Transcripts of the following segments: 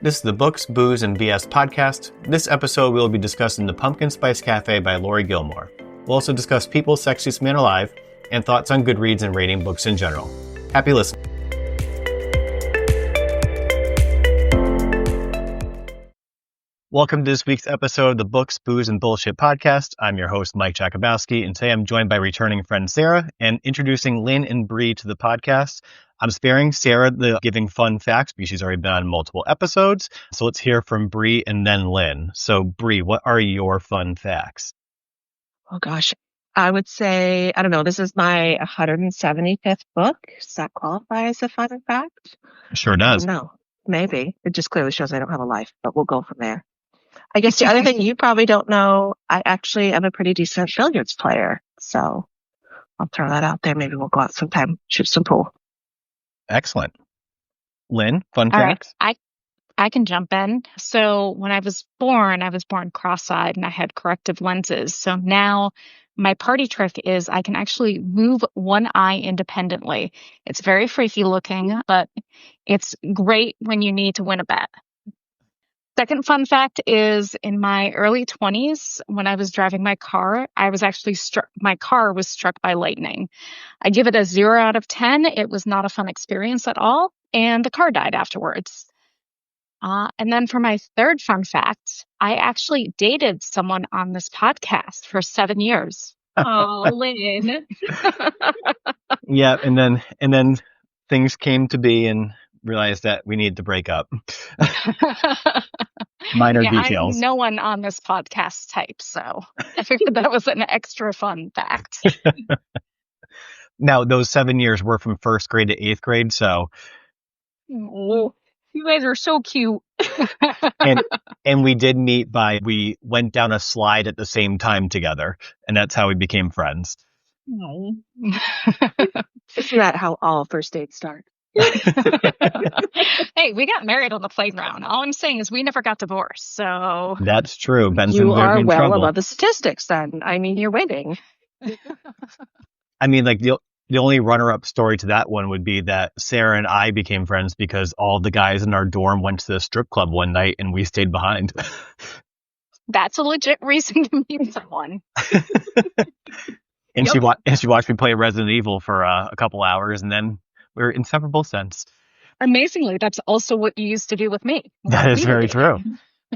This is the Books, Booze, and BS podcast. This episode, we'll be discussing The Pumpkin Spice Cafe by Laurie Gilmore. We'll also discuss People's Sexiest Man Alive and thoughts on Goodreads and rating books in general. Happy listening. Welcome to this week's episode of the Books, Booze, and Bullshit podcast. I'm your host, Mike Jakubowski, and today I'm joined by returning friend Sarah and introducing Lynn and Bree to the podcast. I'm sparing Sarah the giving fun facts because she's already been on multiple episodes. So let's hear from Bree and then Lynn. So Bree, what are your fun facts? Oh gosh, I would say, I don't know, this is my 175th book. Does that qualify as a fun fact? Sure does. No, maybe. It just clearly shows I don't have a life, but we'll go from there. I guess the other thing you probably don't know, I actually am a pretty decent billiards player. So I'll throw that out there. Maybe we'll go out sometime, shoot some pool. Excellent. Lynn, fun All facts? right. I can jump in. So when I was born cross-eyed and I had corrective lenses. So now my party trick is I can actually move one eye independently. It's very freaky looking, but it's great when you need to win a bet. Second fun fact is in my early 20s, when I was driving my car, I was actually my car was struck by lightning. I give it a 0 out of 10. It was not a fun experience at all. And the car died afterwards. And then for my third fun fact, I actually dated someone on this podcast for 7 years. Oh, Lynn. Yeah, and then things came to be and realized that we needed to break up. Minor details. I'm no one on this podcast type, so I figured that was an extra fun fact. Now, those 7 years were from first grade to eighth grade, so. Oh, you guys are so cute. and we did meet we went down a slide at the same time together, and that's how we became friends. Oh. Isn't that how all first dates start? Hey, we got married on the playground. All I'm saying is we never got divorced, so. That's true. Benson's You are in well trouble. above the statistics then. I mean, you're winning. I mean, like the only runner-up story to that one would be that Sarah and I became friends because all the guys in our dorm went to the strip club one night and we stayed behind. That's a legit reason to meet someone. And she watched me play Resident Evil for a couple hours, and then we were inseparable since. Amazingly, that's also what you used to do with me. That is very true.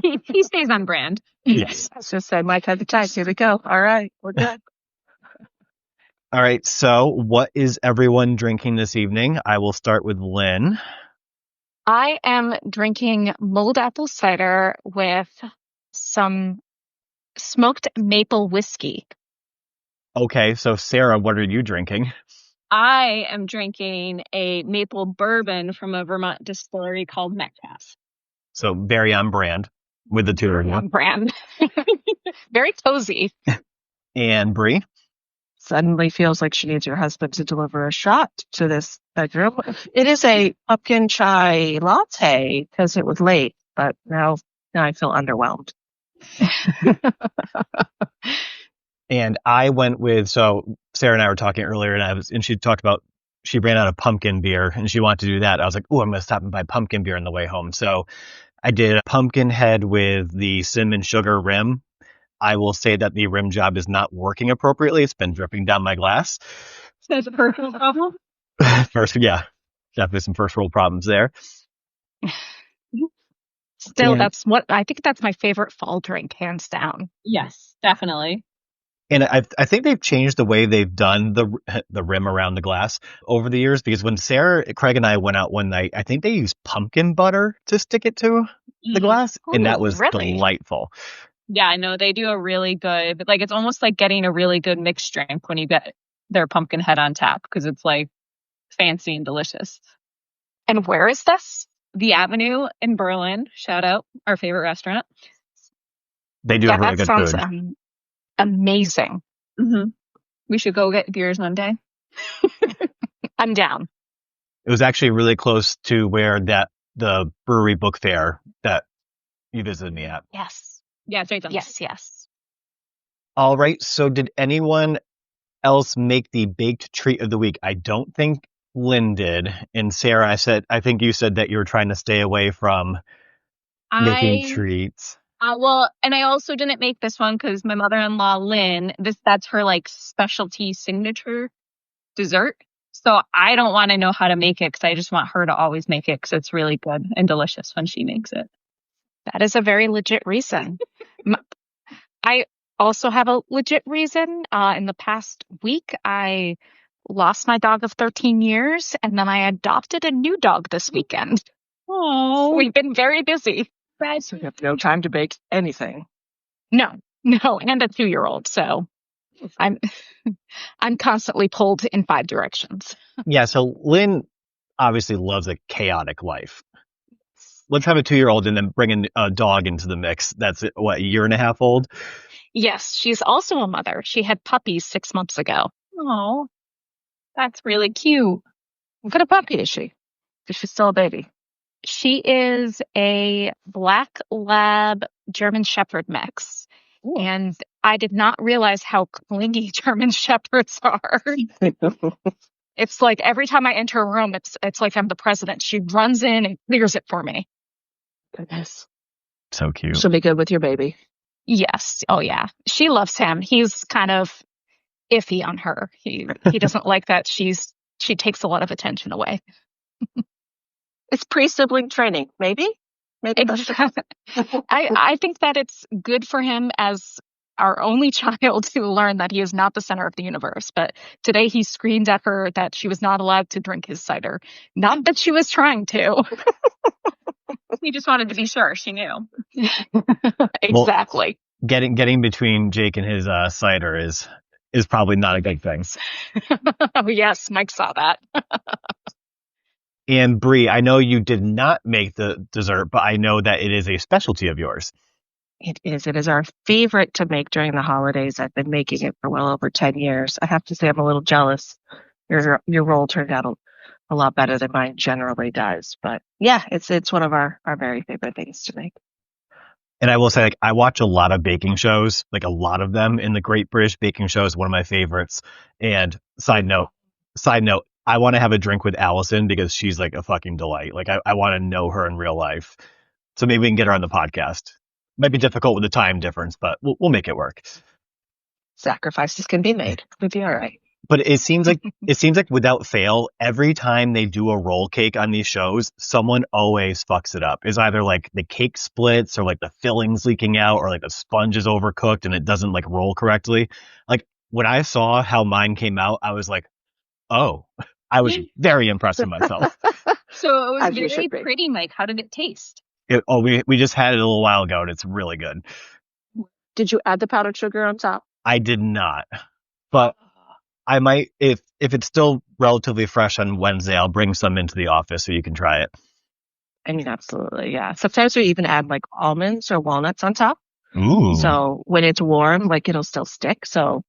He stays on brand. Yes. I was just saying, Mike had the time. Here we go. All right, we're good. All right. So what is everyone drinking this evening? I will start with Lynn. I am drinking mulled apple cider with some smoked maple whiskey. Okay. So Sarah, what are you drinking? I am drinking a maple bourbon from a Vermont distillery called Metcalf. So very on brand with the two of you. On brand. Very cozy. And Bree? Suddenly feels like she needs her husband to deliver a shot to this bedroom. It is a pumpkin chai latte because it was late, but now I feel underwhelmed. And I went with, so Sarah and I were talking earlier, and she talked about she ran out of pumpkin beer and she wanted to do that. I was like, oh, I'm going to stop and buy pumpkin beer on the way home. So I did a pumpkin head with the cinnamon sugar rim. I will say that the rim job is not working appropriately. It's been dripping down my glass. That's a personal problem. Mm-hmm. Definitely some first world problems there. Still, And- I think that's my favorite fall drink, hands down. Yes, definitely. And I think they've changed the way they've done the rim around the glass over the years, because when Sarah, Craig, and I went out one night, I think they used pumpkin butter to stick it to the glass, and that was really? Delightful. Yeah, I know they do a really good, like it's almost like getting a really good mixed drink when you get their pumpkin head on tap because it's like fancy and delicious. And where is this? The Avenue in Berlin, shout out, our favorite restaurant. They do have really that good sounds food. Amazing. Mm-hmm. We should go get beers one day. I'm down. It was actually really close to where the brewery book fair that you visited me at. Yes. Yeah, it's right down. Yes. All right. So did anyone else make the baked treat of the week? I don't think Lynn did. And Sarah, I think you said that you were trying to stay away from Making treats. Well, and I also didn't make this one because my mother-in-law, Lynn, that's her like specialty signature dessert. So I don't want to know how to make it because I just want her to always make it because it's really good and delicious when she makes it. That is a very legit reason. I also have a legit reason. In the past week, I lost my dog of 13 years, and then I adopted a new dog this weekend. Oh, We've been very busy. So you have no time to bake anything. No, and a 2-year-old. So I'm constantly pulled in 5 directions. Yeah, so Lynn obviously loves a chaotic life. Let's have a 2-year-old and then bring a dog into the mix. That's what, a year and a half old? Yes, she's also a mother. She had puppies 6 months ago. Oh, that's really cute. What kind of puppy is she? Because she's still a baby. She is a Black Lab German Shepherd mix. Ooh. And I did not realize how clingy German Shepherds are. It's like every time I enter a room, it's like I'm the president. She runs in and clears it for me. Goodness. So cute. She'll be good with your baby. Yes. Oh, yeah. She loves him. He's kind of iffy on her. He doesn't like that she takes a lot of attention away. It's pre-sibling training, maybe? Exactly. I think that it's good for him as our only child to learn that he is not the center of the universe. But today he screamed at her that she was not allowed to drink his cider. Not that she was trying to. He just wanted to be sure she knew. Exactly. Well, getting between Jake and his cider is probably not a good thing. Oh, yes, Mike saw that. And Bree, I know you did not make the dessert, but I know that it is a specialty of yours. It is. It is our favorite to make during the holidays. I've been making it for well over 10 years. I have to say I'm a little jealous. Your roll turned out a lot better than mine generally does. But yeah, it's one of our very favorite things to make. And I will say, like, I watch a lot of baking shows, like a lot of them, and the Great British Baking Show is one of my favorites. And side note, I want to have a drink with Allison because she's like a fucking delight. Like I want to know her in real life. So maybe we can get her on the podcast. Might be difficult with the time difference, but we'll make it work. Sacrifices can be made. We'll be all right. But it seems like without fail, every time they do a roll cake on these shows, someone always fucks it up. It's either like the cake splits or like the fillings leaking out or like the sponge is overcooked and it doesn't like roll correctly. Like when I saw how mine came out, I was like, oh, I was very impressed with myself. So it was very pretty, Mike. How did it taste? We just had it a little while ago and it's really good. Did you add the powdered sugar on top? I did not, but I might, if it's still relatively fresh on Wednesday, I'll bring some into the office so you can try it. I mean, absolutely, yeah. Sometimes we even add like almonds or walnuts on top. Ooh. So when it's warm, like it'll still stick. So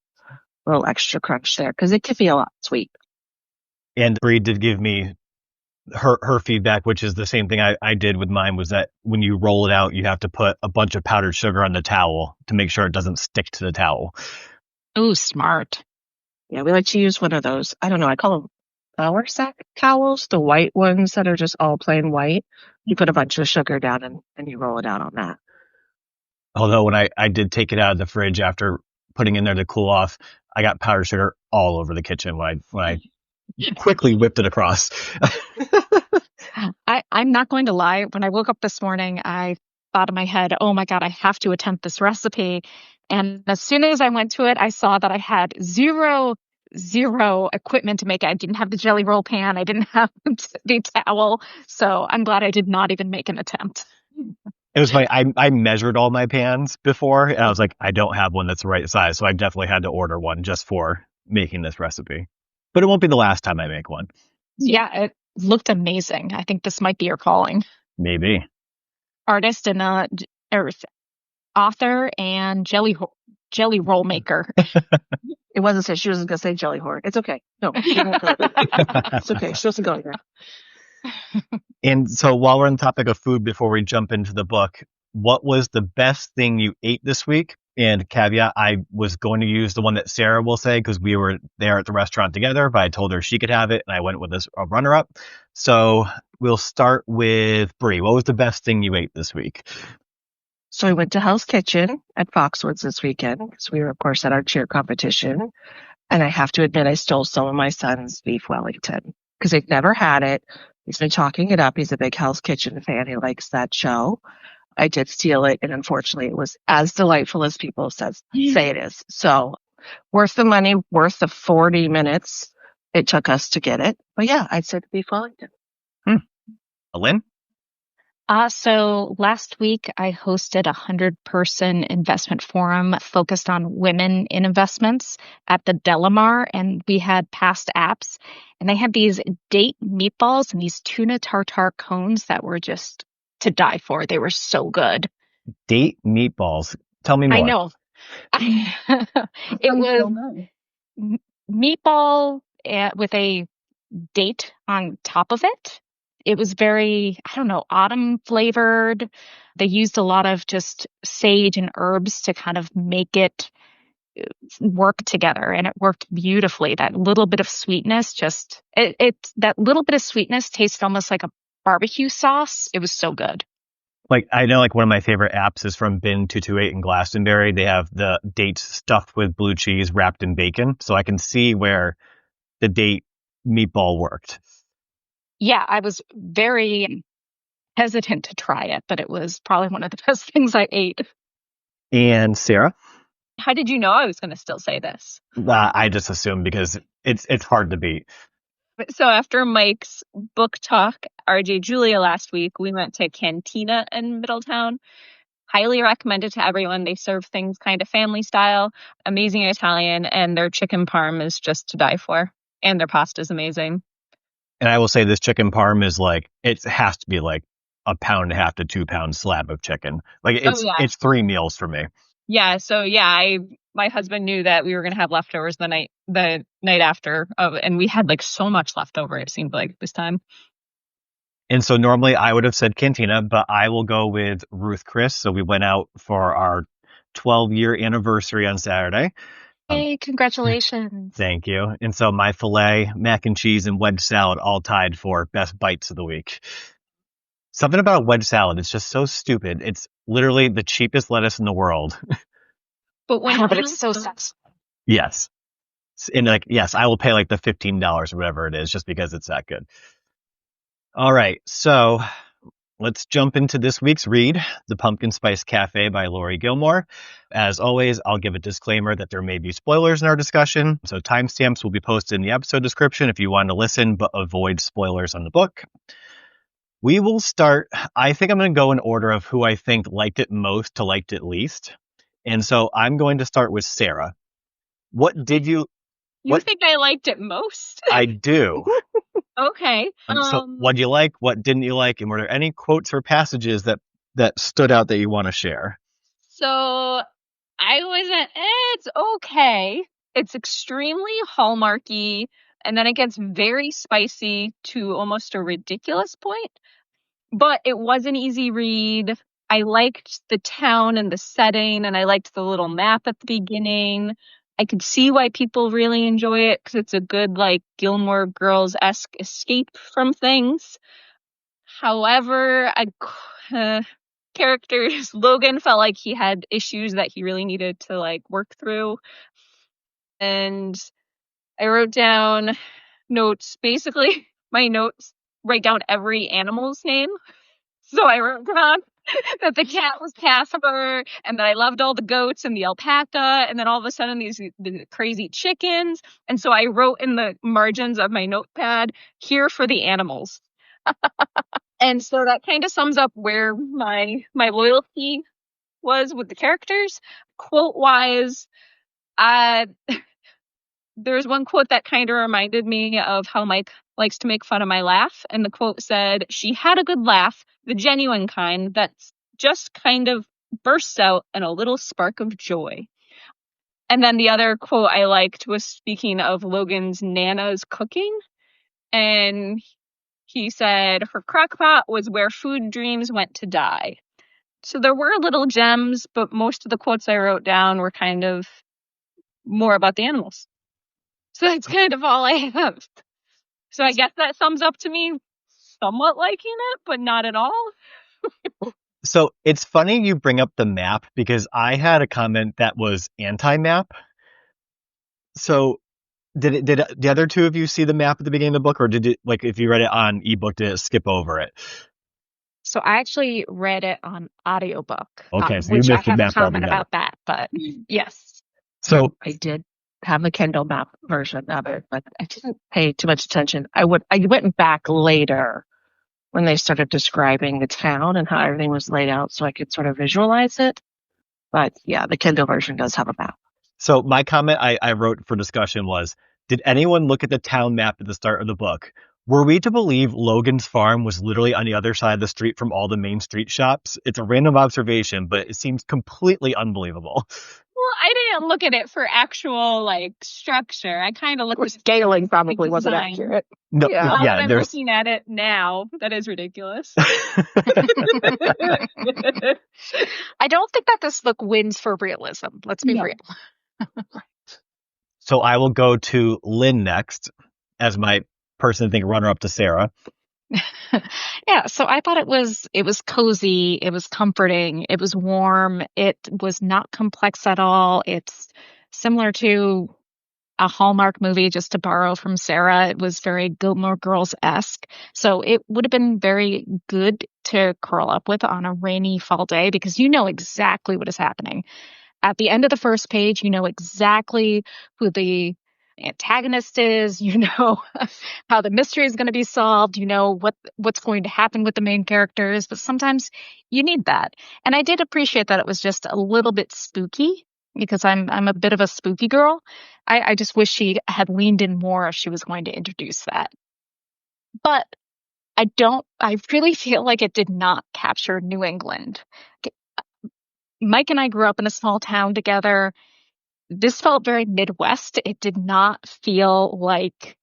a little extra crunch there because it can be a lot sweet. And Bree did give me her feedback, which is the same thing I did with mine, was that when you roll it out, you have to put a bunch of powdered sugar on the towel to make sure it doesn't stick to the towel. Ooh, smart. Yeah, we like to use one of those. I don't know. I call them flour sack towels, the white ones that are just all plain white. You put a bunch of sugar down and you roll it out on that. Although when I did take it out of the fridge after putting it in there to cool off, I got powdered sugar all over the kitchen when I quickly whipped it across. I'm not going to lie. When I woke up this morning, I thought in my head, oh my God, I have to attempt this recipe. And as soon as I went to it, I saw that I had zero equipment to make it. I didn't have the jelly roll pan. I didn't have the towel. So I'm glad I did not even make an attempt. It was funny. I measured all my pans before, and I was like, I don't have one that's the right size. So I definitely had to order one just for making this recipe. But it won't be the last time I make one. Yeah, it looked amazing. I think this might be your calling. Maybe. Artist and author and jelly roll maker. It wasn't say she wasn't going to say jelly whore. It's okay. No, it's okay. She wasn't going there. And so while we're on the topic of food, before we jump into the book, what was the best thing you ate this week? And caveat, I was going to use the one that Sarah will say because we were there at the restaurant together, but I told her she could have it, and I went with a runner-up. So we'll start with Brie. What was the best thing you ate this week? So we went to Hell's Kitchen at Foxwoods this weekend because we were, of course, at our cheer competition. And I have to admit, I stole some of my son's beef Wellington because they've never had it. He's been talking it up. He's a big Hell's Kitchen fan. He likes that show. I did steal it, and unfortunately, it was as delightful as people say it is. So worth the money, worth the 40 minutes it took us to get it. But yeah, I'd say the beef Wellington. Lynn? So last week I hosted a 100-person investment forum focused on women in investments at the Delamar, and we had past apps, and they had these date meatballs and these tuna tartare cones that were just to die for. They were so good. Date meatballs. Tell me more. I know. It was meatball with a date on top of it. It was very, I don't know, autumn flavored. They used a lot of just sage and herbs to kind of make it work together, and it worked beautifully. That little bit of sweetness, that little bit of sweetness tasted almost like a barbecue sauce. It was so good. Like, I know, like, one of my favorite apps is from Bin 228 in Glastonbury. They have the dates stuffed with blue cheese wrapped in bacon. So I can see where the date meatball worked. Yeah, I was very hesitant to try it, but it was probably one of the best things I ate. And Sarah? How did you know I was going to still say this? I just assumed because it's hard to beat. So after Mike's book talk, RJ Julia last week, we went to Cantina in Middletown. Highly recommended to everyone. They serve things kind of family style, amazing Italian, and their chicken parm is just to die for. And their pasta is amazing. And I will say this chicken parm is like, it has to be like a 1.5 to 2 pound slab of chicken. Like it's 3 meals for me. Yeah. So yeah, my husband knew that we were going to have leftovers the night after, and we had like so much leftover. It seemed like this time. And so normally I would have said Cantina, but I will go with Ruth Chris. So we went out for our 12-year anniversary on Saturday. Hey, congratulations. Thank you. And so my filet, mac and cheese, and wedge salad all tied for best bites of the week. Something about wedge salad, it's just so stupid. It's literally the cheapest lettuce in the world. But it's so sexy. Yes. And like, yes, I will pay like the $15 or whatever it is just because it's that good. All right. So let's jump into this week's read, The Pumpkin Spice Cafe by Laurie Gilmore. As always, I'll give a disclaimer that there may be spoilers in our discussion. So timestamps will be posted in the episode description if you want to listen, but avoid spoilers on the book. We will start, I think I'm going to go in order of who I think liked it most to liked it least. And so I'm going to start with Sarah. What did you... You think I liked it most? I do. Okay. So what do you like? What didn't you like? And were there any quotes or passages that stood out that you want to share? So I wasn't, it's okay. It's extremely Hallmarky, and then it gets very spicy to almost a ridiculous point. But it was an easy read. I liked the town and the setting, and I liked the little map at the beginning. I could see why people really enjoy it because it's a good, like, Gilmore Girls-esque escape from things. However, characters, Logan felt like he had issues that he really needed to, like, work through. And I wrote down notes. Basically, my notes write down every animal's name. So I wrote down that the cat was Casper, and that I loved all the goats and the alpaca, and then all of a sudden the crazy chickens. And so I wrote in the margins of my notepad, here for the animals. And so that kind of sums up where my loyalty was with the characters. Quote wise, there's one quote that kind of reminded me of how Mike likes to make fun of my laugh. And the quote said, "She had a good laugh, the genuine kind that's just kind of bursts out in a little spark of joy." And then the other quote I liked was speaking of Logan's Nana's cooking. And he said, "Her crock pot was where food dreams went to die." So there were little gems, but most of the quotes I wrote down were kind of more about the animals. So that's kind of all I have. So I guess that sums up to me somewhat liking it, but not at all. So it's funny you bring up the map because I had a comment that was anti-map. So did the other two of you see the map at the beginning of the book, or did it, like, if you read it on ebook, did it skip over it? So I actually read it on audiobook, Okay, so you which I missed the have a map comment altogether. about that, but yes. So I did have the Kindle map version of it, but I didn't pay too much attention. I went back later when they started describing the town and how everything was laid out so I could sort of visualize it. But yeah, the Kindle version does have a map. So my comment I wrote for discussion was, did anyone look at the town map at the start of the book? Were we to believe Logan's farm was literally on the other side of the street from all the main street shops? It's a random observation, but it seems completely unbelievable. Well, I didn't look at it for actual like structure. I kind of looked at Scaling probably wasn't design. accurate. No, Yeah. Now that yeah, I'm there's looking at it now, that is ridiculous. I don't think that this book wins for realism. Let's be No. real. So I will go to Lynn next as my person, I think, runner up to Sarah. Yeah, so I thought it was cozy, it was comforting, it was warm, it was not complex at all. It's similar to a Hallmark movie, just to borrow from Sarah. It was very Gilmore Girls-esque. So it would have been very good to curl up with on a rainy fall day because you know exactly what is happening. At the end of the first page, you know exactly who the antagonist is, you know how the mystery is going to be solved, you know what's going to happen with the main characters, but sometimes you need that. And I did appreciate that it was just a little bit spooky because I'm a bit of a spooky girl. I just wish she had leaned in more if she was going to introduce that. But I really feel like it did not capture New England. Mike and I grew up in a small town together. This felt very Midwest. It did not feel like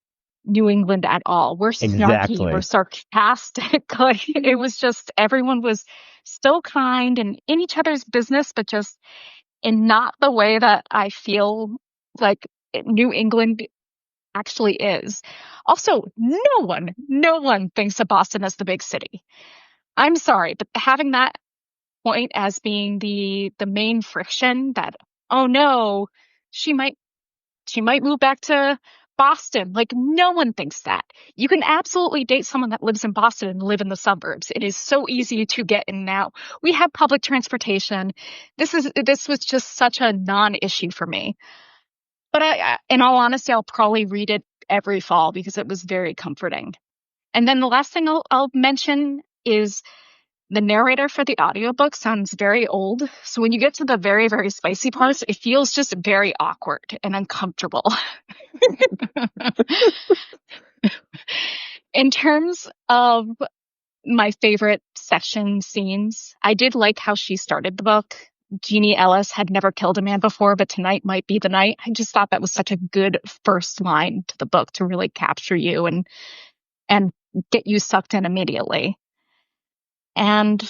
New England at all. We're snarky, we're Exactly. sarcastic. Like it was just everyone was so kind and in each other's business, but just in not the way that I feel like New England actually is. Also, no one thinks of Boston as the big city. I'm sorry, but having that point as being the main friction that, oh no, she might move back to Boston. Like no one thinks that. You can absolutely date someone that lives in Boston and live in the suburbs. It is so easy to get in now. We have public transportation. This was just such a non-issue for me. But in all honesty, I'll probably read it every fall because it was very comforting. And then the last thing I'll mention is the narrator for the audiobook sounds very old. So when you get to the very, very spicy parts, it feels just very awkward and uncomfortable. In terms of my favorite session scenes, I did like how she started the book. Jeannie Ellis had never killed a man before, but tonight might be the night. I just thought that was such a good first line to the book to really capture you and get you sucked in immediately. And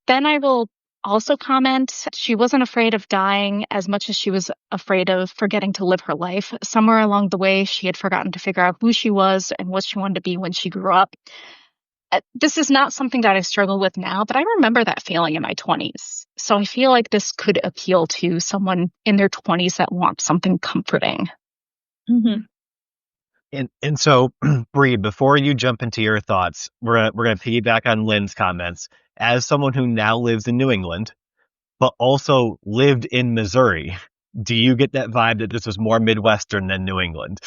then I will also comment, she wasn't afraid of dying as much as she was afraid of forgetting to live her life. Somewhere along the way, she had forgotten to figure out who she was and what she wanted to be when she grew up. This is not something that I struggle with now, but I remember that feeling in my 20s. So I feel like this could appeal to someone in their 20s that wants something comforting. Mm-hmm. And so, Bree, before you jump into your thoughts, we're gonna piggyback on Lynn's comments. As someone who now lives in New England, but also lived in Missouri, do you get that vibe that this was more Midwestern than New England?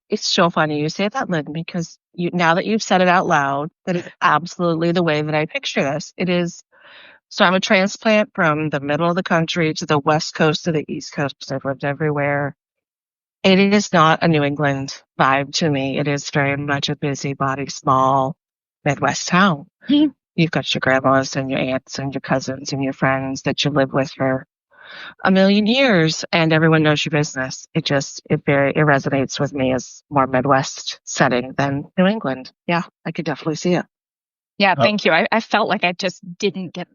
It's so funny you say that, Lynn, because now that you've said it out loud, that is absolutely the way that I picture this. It is. So I'm a transplant from the middle of the country to the West Coast to the East Coast. I've lived everywhere. It is not a New England vibe to me. It is very much a busybody, small Midwest town. Mhm. You've got your grandmas and your aunts and your cousins and your friends that you live with for a million years, and everyone knows your business. It resonates with me as more Midwest setting than New England. Yeah, I could definitely see it. Yeah, thank you. I felt like I just didn't get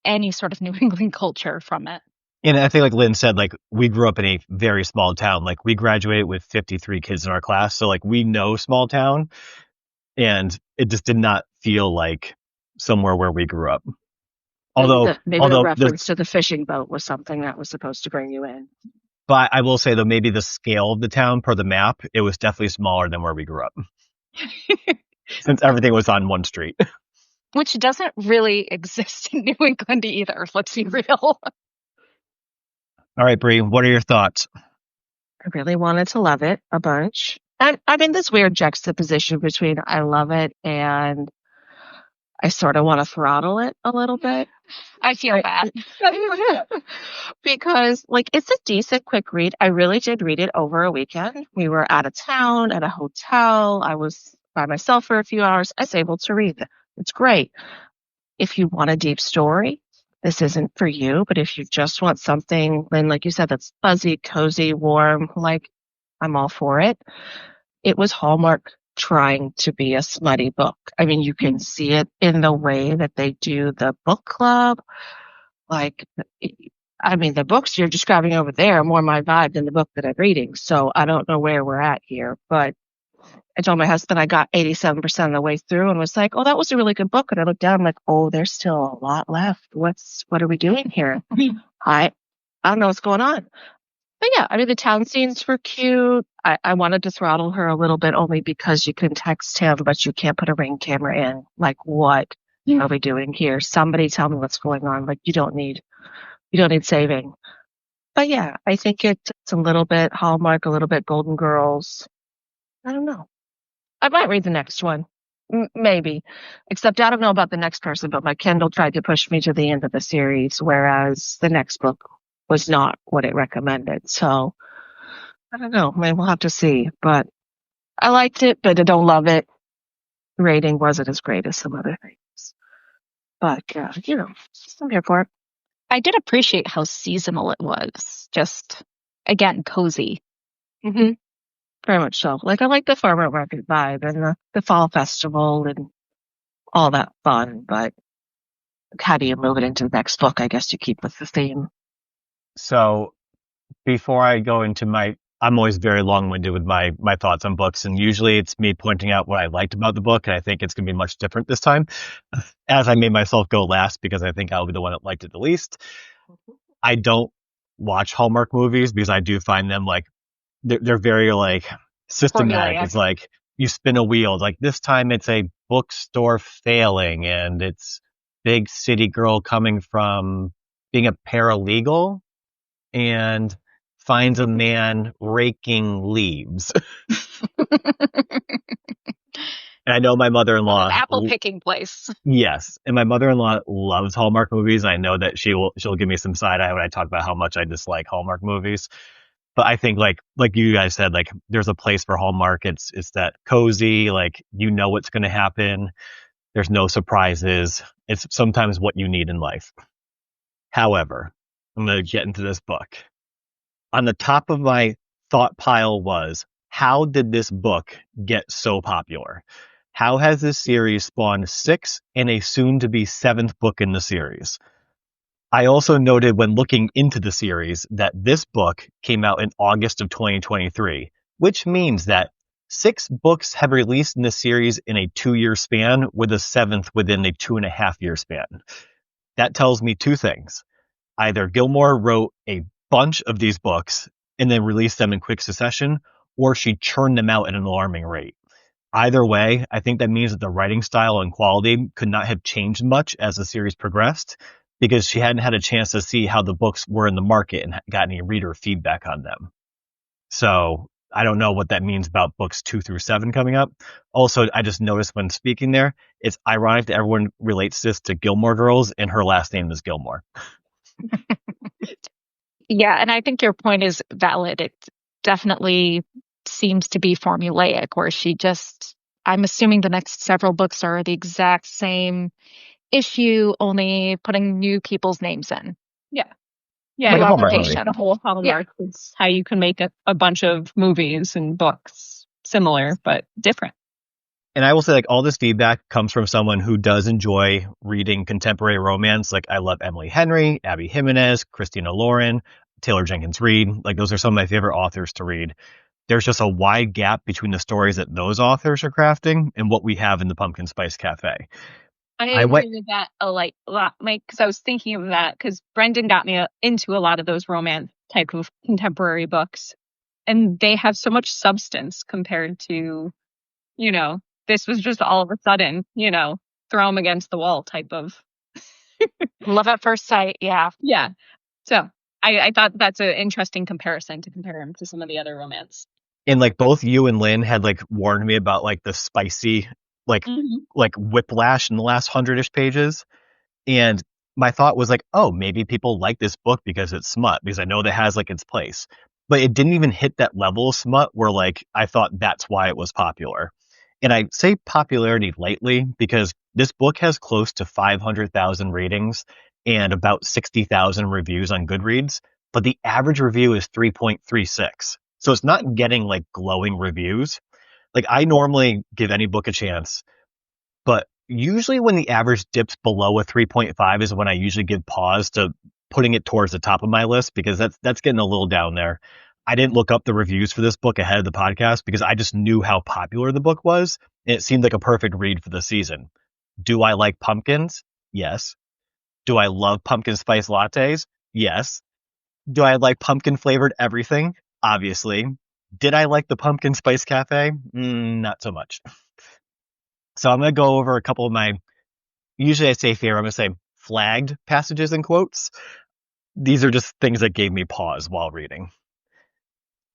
any sort of New England culture from it. And I think like Lynn said, like we grew up in a very small town. Like we graduated with 53 kids in our class. So like we know small town, and it just did not feel like somewhere where we grew up. Although Maybe the reference to the fishing boat was something that was supposed to bring you in. But I will say though, maybe the scale of the town per the map, it was definitely smaller than where we grew up. Since everything was on one street. Which doesn't really exist in New England either, let's be real. All right, Bree, what are your thoughts? I really wanted to love it a bunch. And I'm in this weird juxtaposition between I love it and I sort of want to throttle it a little bit. I feel bad. Because, like, it's a decent quick read. I really did read it over a weekend. We were out of town at a hotel. I was by myself for a few hours. I was able to read it. It's great. If you want a deep story, this isn't for you. But if you just want something, then, like you said, that's fuzzy, cozy, warm, like, I'm all for it. It was Hallmark trying to be a smutty book. I mean, you can see it in the way that they do the book club. Like, I mean, the books you're describing over there are more my vibe than the book that I'm reading. So I don't know where we're at here. But I told my husband I got 87% of the way through and was like, oh, that was a really good book. And I looked down, I'm like, oh, there's still a lot left. What are we doing here? I don't know what's going on. But yeah, I mean, the town scenes were cute. I wanted to throttle her a little bit only because you can text him, but you can't put a Ring camera in. Like, what are we doing here? Somebody tell me what's going on. Like, you don't need saving. But yeah, I think it's a little bit Hallmark, a little bit Golden Girls. I don't know. I might read the next one. Maybe. Except I don't know about the next person, but my Kindle tried to push me to the end of the series, whereas the next book was not what it recommended. So I don't know. Maybe we'll have to see. But I liked it, but I don't love it. The rating wasn't as great as some other things. But, I'm here for it. I did appreciate how seasonal it was. Just, again, cozy. Mm-hmm. Very much so. Like, I like the farmer market vibe and the fall festival and all that fun. But how do you move it into the next book? I guess you keep with the theme. So before I go into I'm always very long-winded with my thoughts on books, and usually it's me pointing out what I liked about the book, and I think it's going to be much different this time, as I made myself go last because I think I'll be the one that liked it the least. I don't watch Hallmark movies because I do find them like they're very like systematic. Formulaic. It's like you spin a wheel. Like this time it's a bookstore failing, and it's big city girl coming from being a paralegal and finds a man raking leaves. And I know my mother-in-law Apple picking place. Yes, and my mother-in-law loves Hallmark movies. I know that she'll give me some side eye when I talk about how much I dislike Hallmark movies. But I think like you guys said, like there's a place for Hallmark. It's that cozy, like you know what's going to happen. There's no surprises. It's sometimes what you need in life. However, I'm going to get into this book. On the top of my thought pile was, how did this book get so popular? How has this series spawned 6 and a soon-to-be 7th book in the series? I also noted when looking into the series that this book came out in August of 2023, which means that 6 books have released in the series in a 2-year span, with a 7th within a 2.5-year span. That tells me 2 things. Either Gilmore wrote a bunch of these books and then released them in quick succession, or she churned them out at an alarming rate. Either way, I think that means that the writing style and quality could not have changed much as the series progressed, because she hadn't had a chance to see how the books were in the market and got any reader feedback on them. So I don't know what that means about books 2 through 7 coming up. Also, I just noticed when speaking there, it's ironic that everyone relates this to Gilmore Girls and her last name is Gilmore. Yeah, and I think your point is valid. It definitely seems to be formulaic, where I'm assuming the next several books are the exact same issue, only putting new people's names in. Yeah. Like a Hallmark movie. A whole Hallmark is how you can make a bunch of movies and books similar, but different. And I will say, like, all this feedback comes from someone who does enjoy reading contemporary romance. Like, I love Emily Henry, Abby Jimenez, Christina Lauren, Taylor Jenkins Reid. Like, those are some of my favorite authors to read. There's just a wide gap between the stories that those authors are crafting and what we have in the Pumpkin Spice Cafe. I agree with that a lot, Mike, because I was thinking of that because Brendan got me into a lot of those romance type of contemporary books. And they have so much substance compared to, this was just all of a sudden, throw them against the wall type of. Love at first sight. Yeah. Yeah. So I thought that's an interesting comparison to compare him to some of the other romance. And like both you and Lynn had like warned me about like the spicy, like whiplash in the last 100-ish pages. And my thought was like, oh, maybe people like this book because it's smut, because I know that has like its place. But it didn't even hit that level of smut where like I thought that's why it was popular. And I say popularity lightly because this book has close to 500,000 ratings and about 60,000 reviews on Goodreads, but the average review is 3.36. So it's not getting like glowing reviews. Like I normally give any book a chance, but usually when the average dips below a 3.5 is when I usually give pause to putting it towards the top of my list, because that's getting a little down there. I didn't look up the reviews for this book ahead of the podcast because I just knew how popular the book was, and it seemed like a perfect read for the season. Do I like pumpkins? Yes. Do I love pumpkin spice lattes? Yes. Do I like pumpkin flavored everything? Obviously. Did I like the Pumpkin Spice Cafe? Not so much. So I'm going to go over a couple of my, usually I say favorite, I'm going to say flagged passages and quotes. These are just things that gave me pause while reading.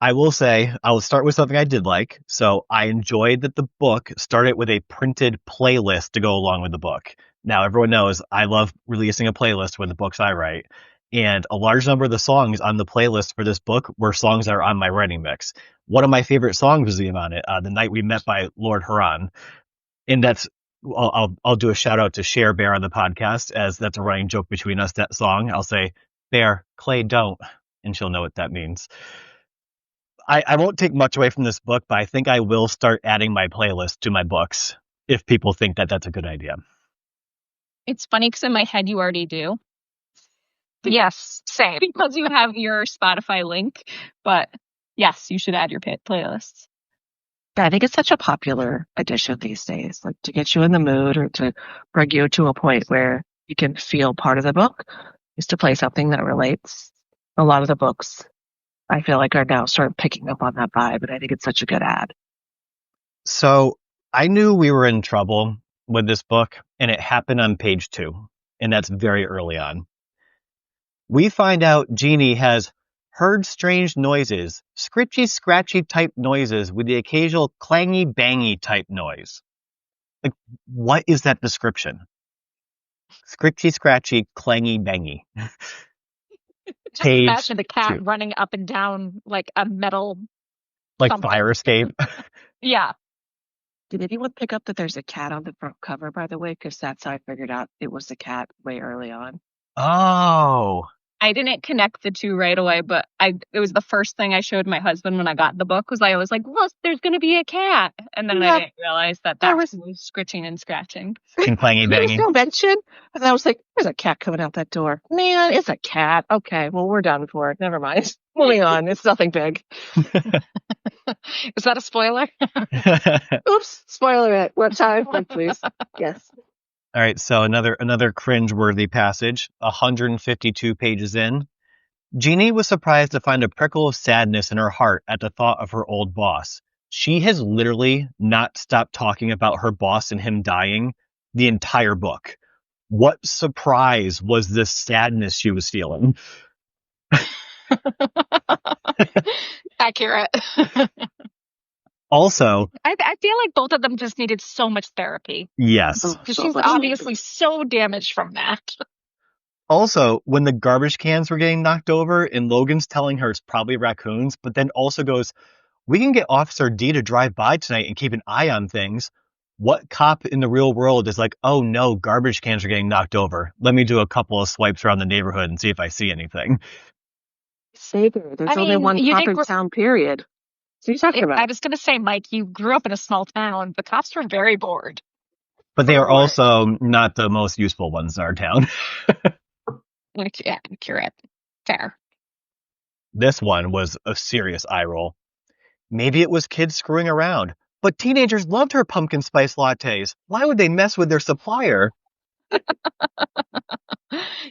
I will say, I will start with something I did like. So I enjoyed that the book started with a printed playlist to go along with the book. Now, everyone knows I love releasing a playlist with the books I write. And a large number of the songs on the playlist for this book were songs that are on my writing mix. One of my favorite songs was on it, The Night We Met by Lord Huron. And that's, I'll do a shout out to Cher Bear on the podcast, as that's a running joke between us, that song. I'll say, Bear, Clay, don't. And she'll know what that means. I won't take much away from this book, but I think I will start adding my playlist to my books if people think that that's a good idea. It's funny because in my head you already do. Yes, same. Because you have your Spotify link. But yes, you should add your playlists. Yeah, I think it's such a popular addition these days, like to get you in the mood or to bring you to a point where you can feel part of the book, is to play something that relates. A lot of the books, I feel like, are now sort of picking up on that vibe, and I think it's such a good ad. So I knew we were in trouble with this book, and it happened on page 2, and that's very early on. We find out Jeannie has heard strange noises, scritchy, scratchy type noises with the occasional clangy, bangy type noise. Like, what is that description? Scritchy, scratchy, clangy, bangy. Just imagine the cat 2. running up and down like a metal, like something. Fire escape. Yeah. Did anyone pick up that there's a cat on the front cover, by the way? Because that's how I figured out it was the cat way early on. Oh. I didn't connect the two right away, but it was the first thing I showed my husband when I got the book. Was I was like, "Look, there's going to be a cat," and then I didn't realize that was scritching and scratching and clangy There was banging. no mention, and I was like, "There's a cat coming out that door." Man, it's a cat. Okay, well, we're done for it. Never mind. Moving on. It's nothing big. Is that a spoiler? Oops, spoiler it. One time, please. Yes. All right, so another cringe-worthy passage, 152 pages in. Jeannie was surprised to find a prickle of sadness in her heart at the thought of her old boss. She has literally not stopped talking about her boss and him dying the entire book. What surprise was this sadness she was feeling? Accurate. Also, I feel like both of them just needed so much therapy. Yes. Because she's obviously so damaged from that. Also, when the garbage cans were getting knocked over and Logan's telling her it's probably raccoons, but then also goes, we can get Officer D to drive by tonight and keep an eye on things. What cop in the real world is like, oh no, garbage cans are getting knocked over. Let me do a couple of swipes around the neighborhood and see if I see anything. Saber, there's only one cop in town, period. What are you talking about? I was going to say, Mike, you grew up in a small town. The cops were very bored. But they are Bored. also not the most useful ones in our town. Yeah, accurate. Fair. This one was a serious eye roll. Maybe it was kids screwing around, but teenagers loved her pumpkin spice lattes. Why would they mess with their supplier?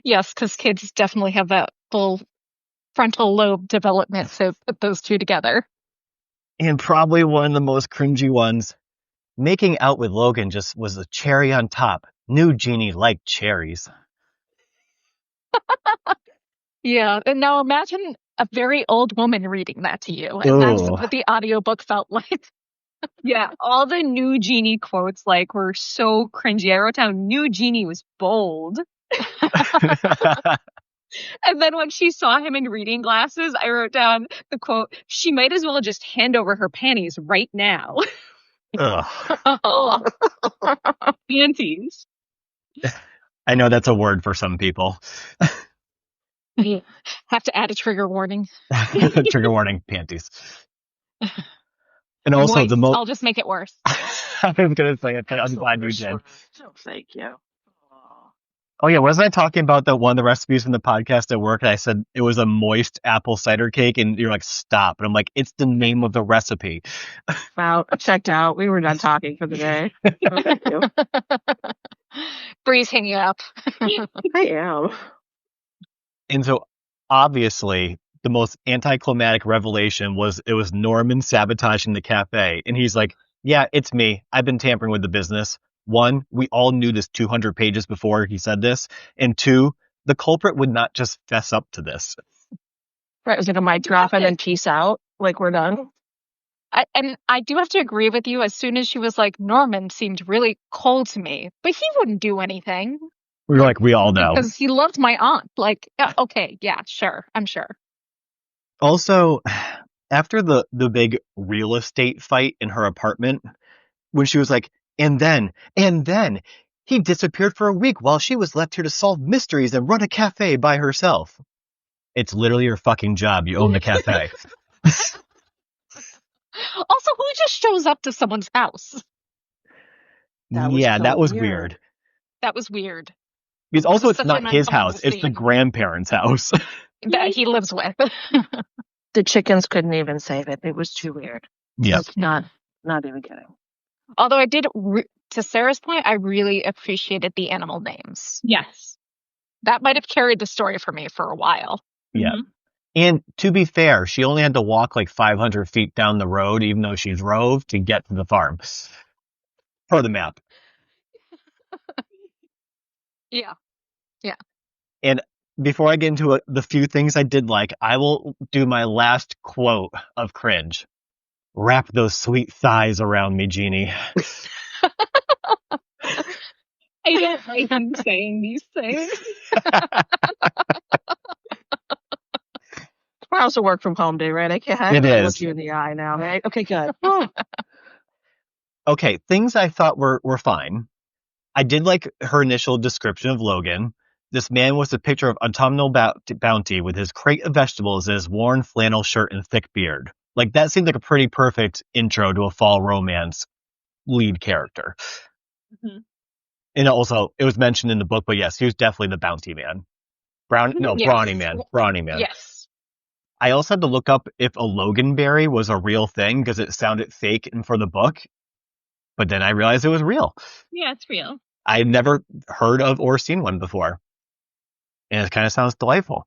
Yes, because kids definitely have that full frontal lobe development, so put those two together. And probably one of the most cringy ones. Making out with Logan just was a cherry on top. New Jeannie liked cherries. Yeah, and now imagine a very old woman reading that to you, and that's Ooh. what the audiobook felt like. Yeah, all the new Genie quotes were so cringy. I wrote down new Genie was bold. And then when she saw him in reading glasses, I wrote down the quote, she might as well just hand over her panties right now. Ugh. Panties. I know that's a word for some people. Have to add a trigger warning. Trigger warning, panties. And also Moist. the most... I'll just make it worse. I was going to say it, but I'm glad we did. Thank you. Oh, yeah. Wasn't I talking about one of the recipes from the podcast at work? And I said it was a moist apple cider cake. And you're like, stop. And I'm like, it's the name of the recipe. Wow, checked out. We were done talking for the day. Oh, thank you. Bree's hanging up. I am. And so obviously the most anticlimactic revelation was it was Norman sabotaging the cafe. And he's like, yeah, it's me. I've been tampering with the business. One, we all knew this 200 pages before he said this. And two, the culprit would not just fess up to this. Right, was it a mic drop and then peace out? Like, we're done? And I do have to agree with you. As soon as she was like, Norman seemed really cold to me, but he wouldn't do anything. We were like, we all know. Because he loved my aunt. Like, yeah, okay, yeah, sure, I'm sure. Also, after the big real estate fight in her apartment, when she was like, and then, he disappeared for a week while she was left here to solve mysteries and run a cafe by herself. It's literally your fucking job. You own the cafe. Also, who just shows up to someone's house? That was weird. That was weird. Because also This is it's such not an his house. uncomfortable It's the scene. grandparents' house. That he lives with. The chickens couldn't even save it. It was too weird. Yeah. Like, not even kidding. Although I did, to Sarah's point, I really appreciated the animal names. Yes. That might have carried the story for me for a while. Yeah. Mhm. And to be fair, she only had to walk like 500 feet down the road, even though she drove to get to the farm. Per the map. Yeah. And before I get into the few things I did like, I will do my last quote of cringe. Wrap those sweet thighs around me, Jeannie. I don't like him saying these things. Tomorrow's a work from home day, right? I can't It is. look you in the eye now, right? Okay, good. Okay, things I thought were fine. I did like her initial description of Logan. This man was a picture of autumnal bounty with his crate of vegetables and his worn flannel shirt and thick beard. Like, that seemed like a pretty perfect intro to a fall romance lead character. Mhm. And also, it was mentioned in the book, but yes, he was definitely the bounty man. Yes. Brawny man. Yes. I also had to look up if a Loganberry was a real thing because it sounded fake and for the book. But then I realized it was real. Yeah, it's real. I'd never heard of or seen one before. And it kind of sounds delightful.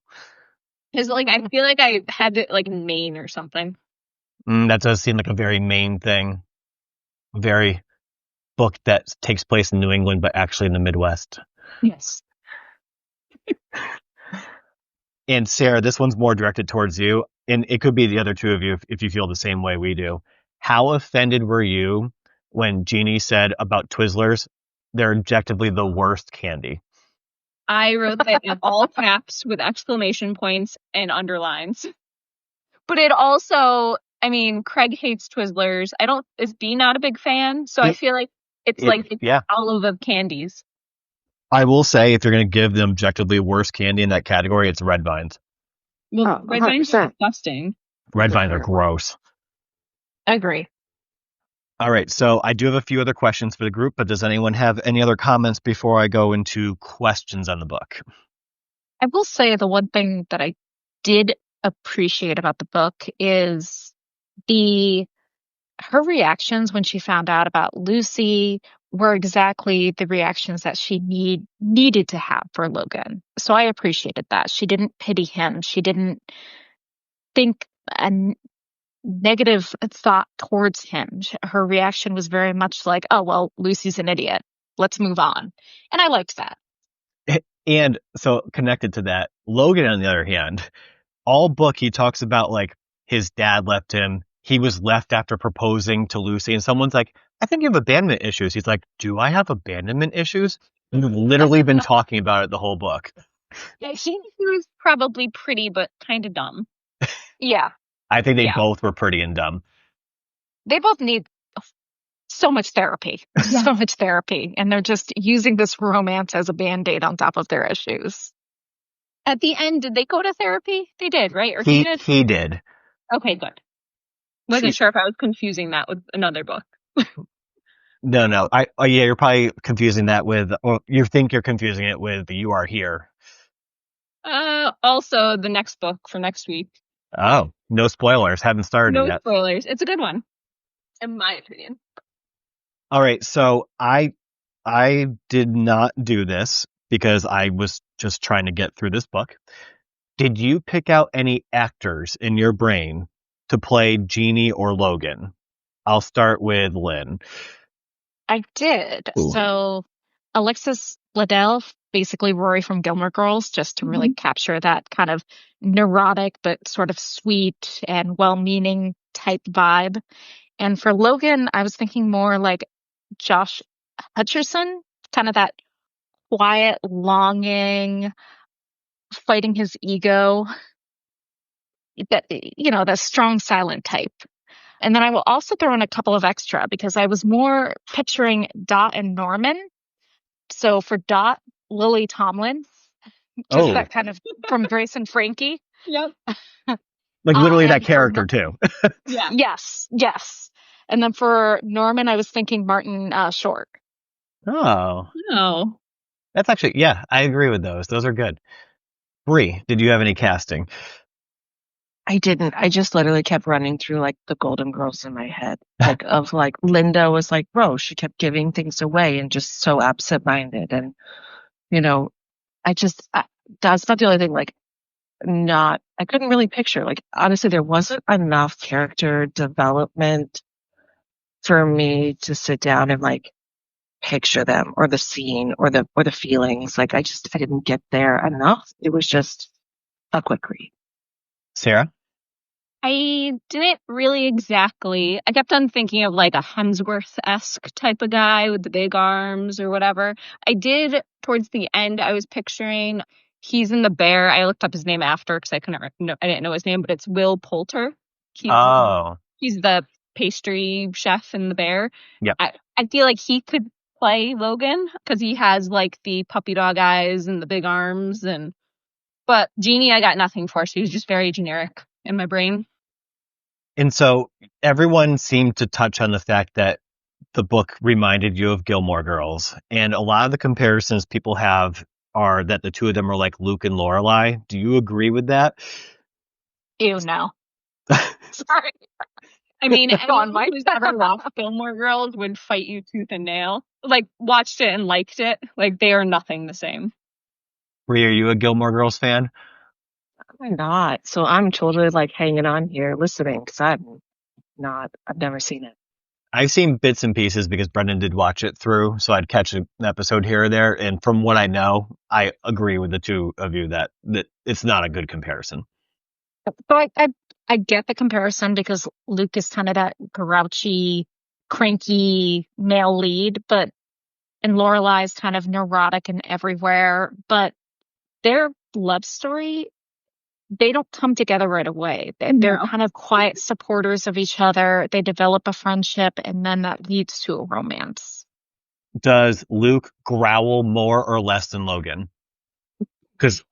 Because I feel like I had it in Maine or something. That does seem like a very Maine thing. Very book that takes place in New England, but actually in the Midwest. Yes. And Sarah, this one's more directed towards you. And it could be the other two of you if you feel the same way we do. How offended were you when Jeannie said about Twizzlers, they're objectively the worst candy? I wrote that in all caps with exclamation points and underlines. But it also, Craig hates Twizzlers. Is Bea not a big fan? So I feel like it's yeah. olive of candies. I will say, if you're going to give them objectively worst candy in that category, it's red vines. Well, red vines are disgusting. Red vines are gross. Agree. All right, so I do have a few other questions for the group, but does anyone have any other comments before I go into questions on the book? I will say the one thing that I did appreciate about the book is her reactions when she found out about Lucy were exactly the reactions that she needed to have for Logan. So I appreciated that. She didn't pity him. She didn't think a negative thought towards him. Her reaction was very much like, oh, well, Lucy's an idiot. Let's move on. And I liked that. And so connected to that, Logan, on the other hand, all book he talks about like his dad left him. He was left after proposing to Lucy, and someone's like, I think you have abandonment issues. He's like, do I have abandonment issues? We've literally been talking about it the whole book. Yeah, he was probably pretty, but kind of dumb. Yeah. I think they both were pretty and dumb. They both need so much therapy. Yeah. So much therapy. And they're just using this romance as a Band-Aid on top of their issues. At the end, did they go to therapy? They did, right? Or He did? He did. Okay, good. Wasn't sure if I was confusing that with another book. No. Yeah, you're probably confusing that with, or you think you're confusing it with You Are Here. Also the next book for next week. Oh, no spoilers. Haven't started No yet. spoilers. It's a good one, in my opinion. All right, so I did not do this because I was just trying to get through this book. Did you pick out any actors in your brain to play Jeannie or Logan? I'll start with Lynn. I did. Ooh. So Alexis Bledel, basically Rory from Gilmore Girls, just to really capture that kind of neurotic but sort of sweet and well-meaning type vibe. And for Logan, I was thinking more like Josh Hutcherson, kind of that quiet, longing, fighting his ego, that strong silent type. And then I will also throw in a couple of extra because I was more picturing Dot and Norman. So for Dot, Lily Tomlin, just that kind of from Grace and Frankie. Yep. Like literally that and character too. Yeah. Yes. And then for Norman, I was thinking Martin Short. Oh, No. that's actually, yeah, I agree with those. Those are good. Bree, did you have any casting? I didn't. I just literally kept running through like the Golden Girls in my head. Like Linda was like Rose. She kept giving things away and just so absent-minded. And, that's not the only thing. Like, I couldn't really picture. Like, honestly, there wasn't enough character development for me to sit down and like picture them or the scene or the feelings. Like, I didn't get there enough. It was just a quick read. Sarah? I didn't really exactly. I kept on thinking of like a Hemsworth-esque type of guy with the big arms or whatever. I did towards the end. I was picturing he's in The Bear. I looked up his name after because I didn't know his name, but it's Will Poulter. He's the pastry chef in The Bear. Yep. I feel like he could play Logan because he has like the puppy dog eyes and the big arms but Jeannie, I got nothing for. She was just very generic in my brain. And so everyone seemed to touch on the fact that the book reminded you of Gilmore Girls. And a lot of the comparisons people have are that the two of them are like Luke and Lorelai. Do you agree with that? Ew, no. Sorry. I mean, anyone who's ever watched Gilmore Girls would fight you tooth and nail. Like, watched it and liked it. Like, they are nothing the same. Bree, are you a Gilmore Girls fan? I'm not. So I'm totally like hanging on here listening because I've never seen it. I've seen bits and pieces because Brendan did watch it through, so I'd catch an episode here or there. And from what I know, I agree with the two of you that it's not a good comparison. So I get the comparison because Luke is kind of that grouchy, cranky male lead, and Lorelai is kind of neurotic and everywhere. But their love story, they don't come together right away. They're kind of quiet supporters of each other. They develop a friendship, and then that leads to a romance. Does Luke growl more or less than Logan? Because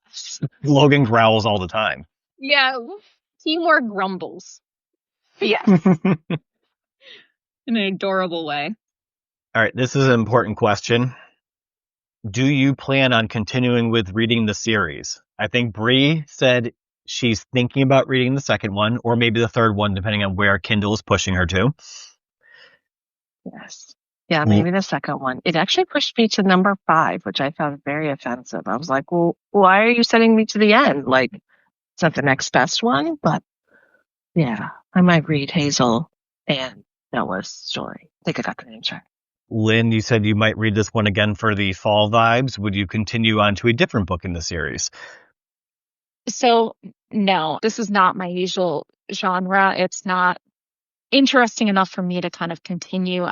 Logan growls all the time. Yeah, he more grumbles. Yes. in an adorable way. All right, this is an important question. Do you plan on continuing with reading the series? I think Bree said she's thinking about reading the second one, or maybe the third one, depending on where Kindle is pushing her to. Yes. Yeah, maybe the second one. It actually pushed me to number 5, which I found very offensive. I was like, well, why are you sending me to the end? Like, it's not the next best one, but yeah, I might read Hazel and Noah's story. I think I got the names right. Lynn, you said you might read this one again for the fall vibes. Would you continue on to a different book in the series? So, no, this is not my usual genre. It's not interesting enough for me to kind of continue.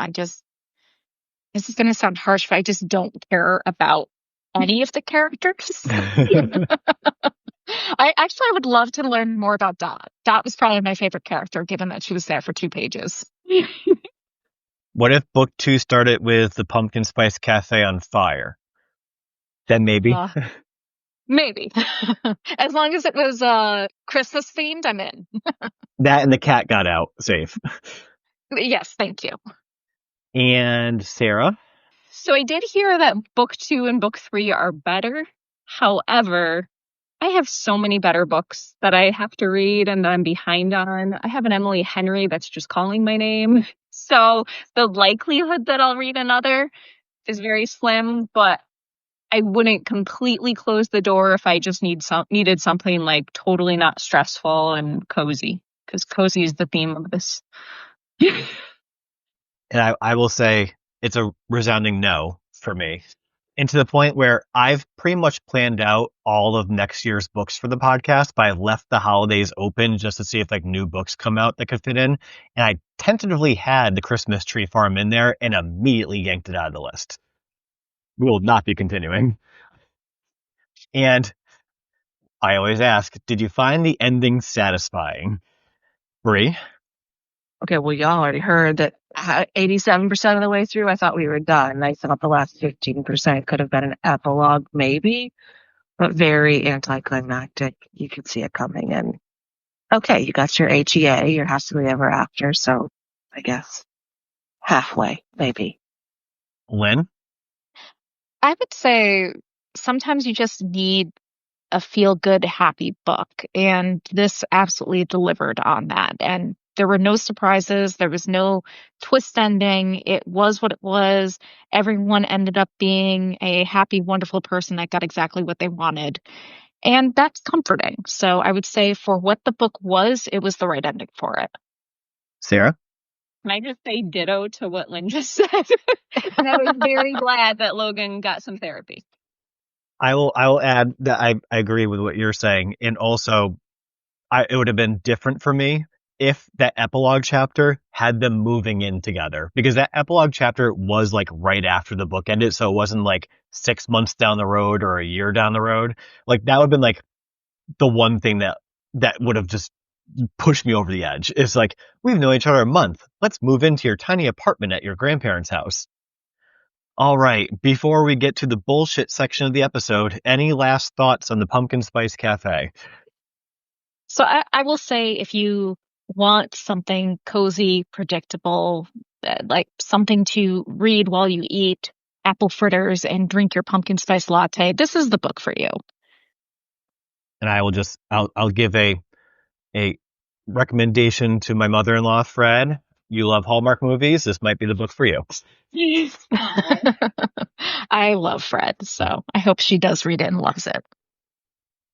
This is going to sound harsh, but I just don't care about any of the characters. I would love to learn more about Dot. Dot was probably my favorite character, given that she was there for 2 pages. What if book 2 started with the Pumpkin Spice Cafe on fire? Then maybe. Maybe. As long as it was Christmas themed, I'm in. That and the cat got out safe. Yes, thank you. And Sarah? So I did hear that book 2 and book 3 are better. However, I have so many better books that I have to read and that I'm behind on. I have an Emily Henry that's just calling my name. So the likelihood that I'll read another is very slim, but I wouldn't completely close the door if I just needed something like totally not stressful and cozy, because cozy is the theme of this. And I will say it's a resounding no for me. And to the point where I've pretty much planned out all of next year's books for the podcast, but I left the holidays open just to see if like new books come out that could fit in. And I tentatively had the Christmas Tree Farm in there and immediately yanked it out of the list. We will not be continuing. And I always ask, did you find the ending satisfying? Bree? Okay, well, y'all already heard that 87% of the way through, I thought we were done. I thought the last 15% could have been an epilogue, maybe, but very anticlimactic. You could see it coming. And okay, you got your HEA, your happily ever after. So I guess halfway, maybe. Lynn? I would say sometimes you just need a feel-good, happy book, and this absolutely delivered on that. And there were no surprises. There was no twist ending. It was what it was. Everyone ended up being a happy, wonderful person that got exactly what they wanted. And that's comforting. So I would say for what the book was, it was the right ending for it. Sarah? Can I just say ditto to what Lynn just said? And I was very glad that Logan got some therapy. I will add that I agree with what you're saying. And also, it would have been different for me if that epilogue chapter had them moving in together, because that epilogue chapter was like right after the book ended. So it wasn't like 6 months down the road or a year down the road. Like that would have been like the one thing that would have just pushed me over the edge. It's like, we've known each other a month. Let's move into your tiny apartment at your grandparents' house. All right. Before we get to the bullshit section of the episode, any last thoughts on the Pumpkin Spice Cafe? So I will say, if you want something cozy, predictable, like something to read while you eat apple fritters and drink your pumpkin spice latte, this is the book for you. And I will just, I'll give a recommendation to my mother-in-law, Fred. You love Hallmark movies. This might be the book for you. I love Fred, so I hope she does read it and loves it.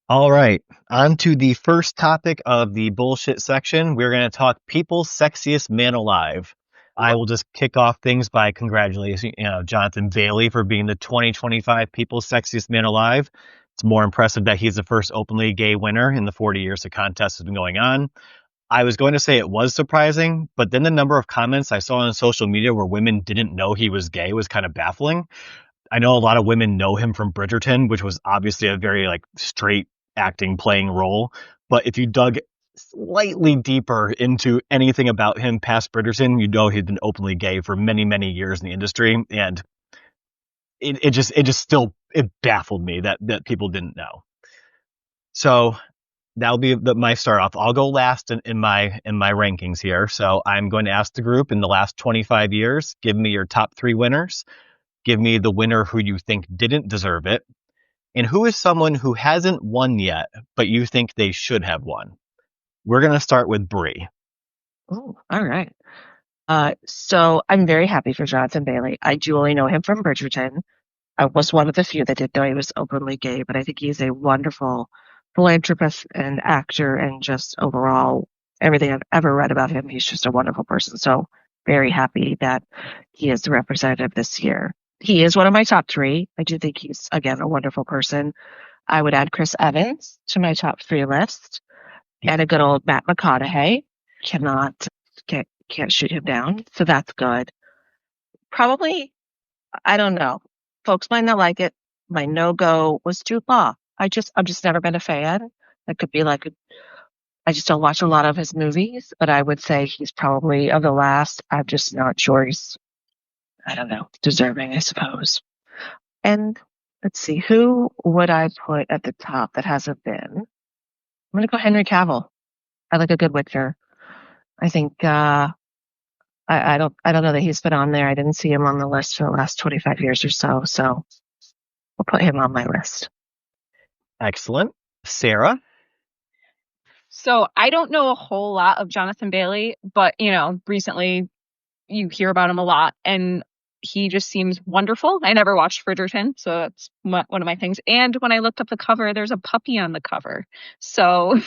All right, on to the first topic of the bullshit section. We're going to talk People's Sexiest Man Alive. I will just kick off things by congratulating Jonathan Bailey for being the 2025 People's Sexiest Man Alive. It's more impressive that he's the first openly gay winner in the 40 years the contest has been going on. I was going to say it was surprising, but then the number of comments I saw on social media where women didn't know he was gay was kind of baffling. I know a lot of women know him from Bridgerton, which was obviously a very like straight acting playing role. But if you dug slightly deeper into anything about him past Bridgerton, you know he'd been openly gay for many, many years in the industry. And it just still baffled me that people didn't know. So that'll be my start off. I'll go last in my rankings here. So I'm going to ask the group in the last 25 years, give me your top 3 winners. Give me the winner who you think didn't deserve it. And who is someone who hasn't won yet, but you think they should have won? We're going to start with Brie. Oh, all right. So I'm very happy for Jonathan Bailey. I do only know him from Bridgerton. I was one of the few that didn't know he was openly gay, but I think he's a wonderful philanthropist and actor, and just overall, everything I've ever read about him, he's just a wonderful person. So very happy that he is the representative this year. He is one of my top 3. I do think he's, again, a wonderful person. I would add Chris Evans to my top 3 list, and a good old Matt McConaughey. Can't shoot him down, so that's good. Probably, I don't know. Folks might not like it. My no-go was Jude Law. I've just never been a fan. That could be like, I just don't watch a lot of his movies, but I would say he's probably of the last. I'm just not sure he's, I don't know, deserving, I suppose. And let's see, who would I put at the top that hasn't been? I'm going to go Henry Cavill. I like a good Witcher. I think, I don't know that he's been on there. I didn't see him on the list for the last 25 years or so. So we'll put him on my list. Excellent. Sarah? So I don't know a whole lot of Jonathan Bailey, but, recently you hear about him a lot, and he just seems wonderful. I never watched Bridgerton, so that's one of my things. And when I looked up the cover, there's a puppy on the cover. So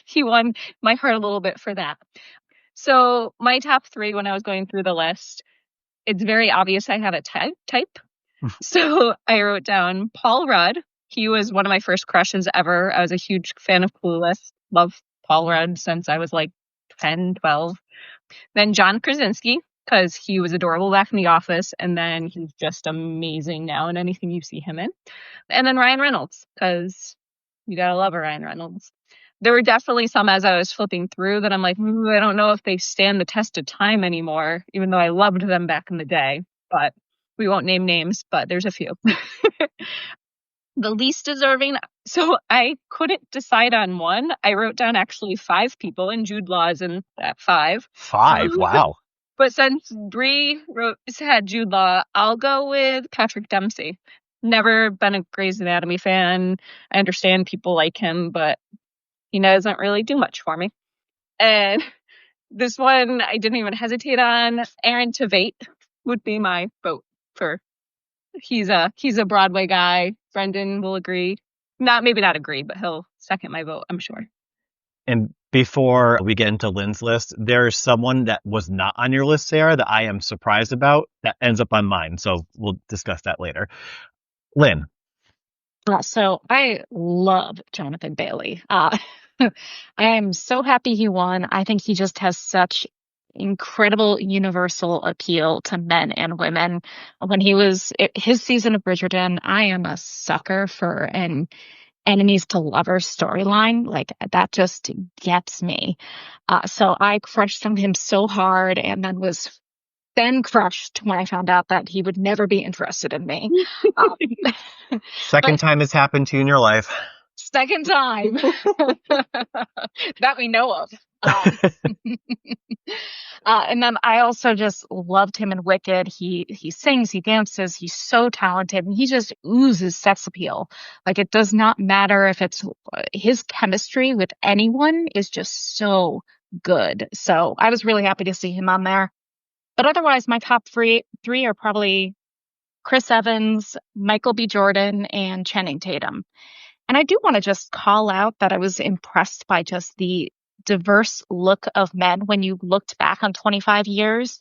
he won my heart a little bit for that. So my top 3, when I was going through the list, it's very obvious I have a type. So I wrote down Paul Rudd. He was one of my first crushes ever. I was a huge fan of Clueless. Love Paul Rudd since I was like 10, 12. Then John Krasinski, because he was adorable back in The Office, and then he's just amazing now in anything you see him in. And then Ryan Reynolds, because you gotta love a Ryan Reynolds. There were definitely some as I was flipping through that I'm like, I don't know if they stand the test of time anymore, even though I loved them back in the day. But we won't name names, but there's a few. The least deserving, so I couldn't decide on one. I wrote down actually 5 people, and Jude Law is in that 5. 5, wow. But since Brie had Jude Law, I'll go with Patrick Dempsey. Never been a Grey's Anatomy fan. I understand people like him, but he doesn't really do much for me. And this one I didn't even hesitate on. Aaron Tveit would be my vote for. He's a Broadway guy. Brendan will agree. Maybe not agree, but he'll second my vote, I'm sure. And before we get into Lynn's list, there's someone that was not on your list, Sarah, that I am surprised about that ends up on mine. So we'll discuss that later. Lynn. So I love Jonathan Bailey. I am so happy he won. I think he just has such incredible universal appeal to men and women. When his season of Bridgerton, I am a sucker for an enemies to lovers storyline. Like, that just gets me. So I crushed on him so hard, and then was crushed when I found out that he would never be interested in me. Second time it's happened to you in your life. Second time that we know of. And then I also just loved him in Wicked. He sings, he dances, he's so talented, and he just oozes sex appeal. Like, it does not matter if it's his chemistry with anyone is just so good. So I was really happy to see him on there. But otherwise, my top three are probably Chris Evans, Michael B. Jordan, and Channing Tatum. And I do want to just call out that I was impressed by just the diverse look of men when you looked back on 25 years.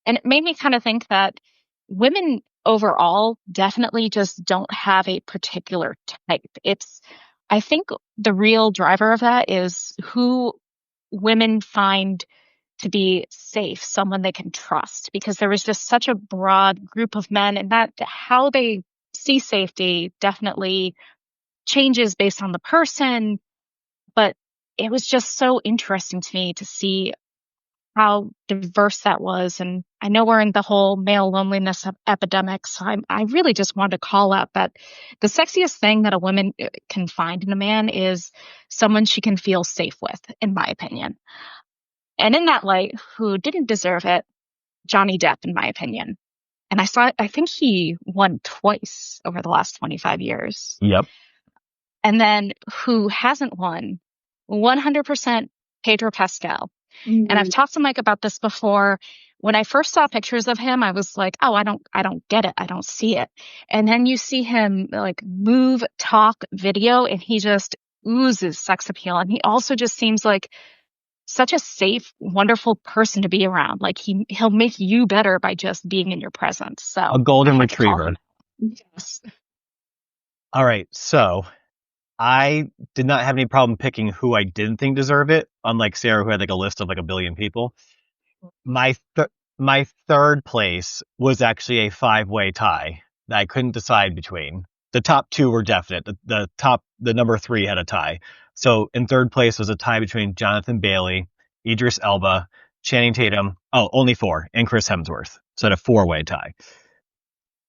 And it made me kind of think that women overall definitely just don't have a particular type. I think the real driver of that is who women find to be safe, someone they can trust, because there was just such a broad group of men, and that how they see safety definitely changes based on the person. But it was just so interesting to me to see how diverse that was. And I know we're in the whole male loneliness epidemic. So I really just wanted to call out that the sexiest thing that a woman can find in a man is someone she can feel safe with, in my opinion. And in that light, who didn't deserve it? Johnny Depp, in my opinion. And I think he won twice over the last 25 years. Yep. And then who hasn't won? 100% Pedro Pascal. Mm-hmm. And I've talked to Mike about this before. When I first saw pictures of him, I was like, oh, I don't get it. I don't see it. And then you see him like move, talk, video, and he just oozes sex appeal. And he also just seems like such a safe, wonderful person to be around. Like he'll make you better by just being in your presence. So A golden retriever. Yes. All right. So I did not have any problem picking who I didn't think deserve it, unlike Sarah, who had like a list of like a billion people. My third place was actually a 5-way tie that I couldn't decide between. The top two were definite. The number 3 had a tie. So in third place was a tie between Jonathan Bailey, Idris Elba, Channing Tatum. Oh, only 4, and Chris Hemsworth. So a 4-way tie.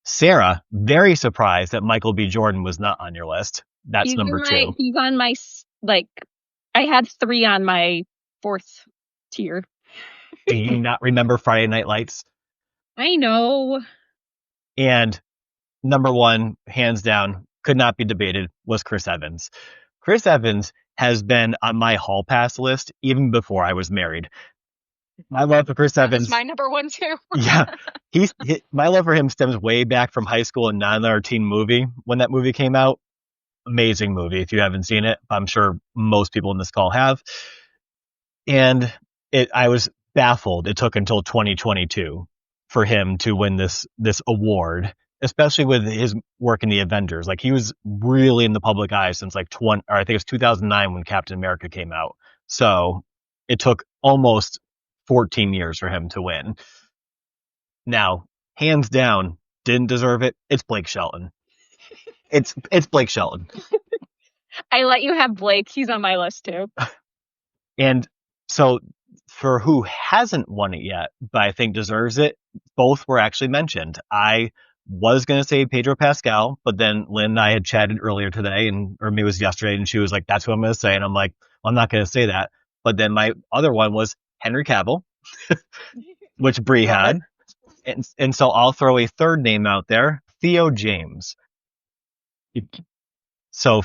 Sarah, very surprised that Michael B. Jordan was not on your list. That's number 2. He's on my, like, I had 3 on my 4th tier. Do you not remember Friday Night Lights? I know. And number 1, hands down, could not be debated, was Chris Evans. Chris Evans has been on my hall pass list even before I was married. My love for Chris Evans. That's my number 1 too. Yeah. My love for him stems way back from high school and Not Another Teen Movie. When that movie came out, amazing movie. If you haven't seen it, I'm sure most people in this call have. And I was baffled. It took until 2022 for him to win this award, especially with his work in the Avengers. Like he was really in the public eye since like I think it was 2009 when Captain America came out. So it took almost 14 years for him to win. Now, hands down, didn't deserve it. It's Blake Shelton. It's Blake Shelton. I let you have Blake. He's on my list too. And so for who hasn't won it yet, but I think deserves it, both were actually mentioned. I was going to say Pedro Pascal, but then Lynn and I had chatted earlier today, or maybe it was yesterday, and she was like, that's what I'm going to say. And I'm like, well, I'm not going to say that. But then my other one was Henry Cavill, which Bree had. And so I'll throw a third name out there, Theo James. So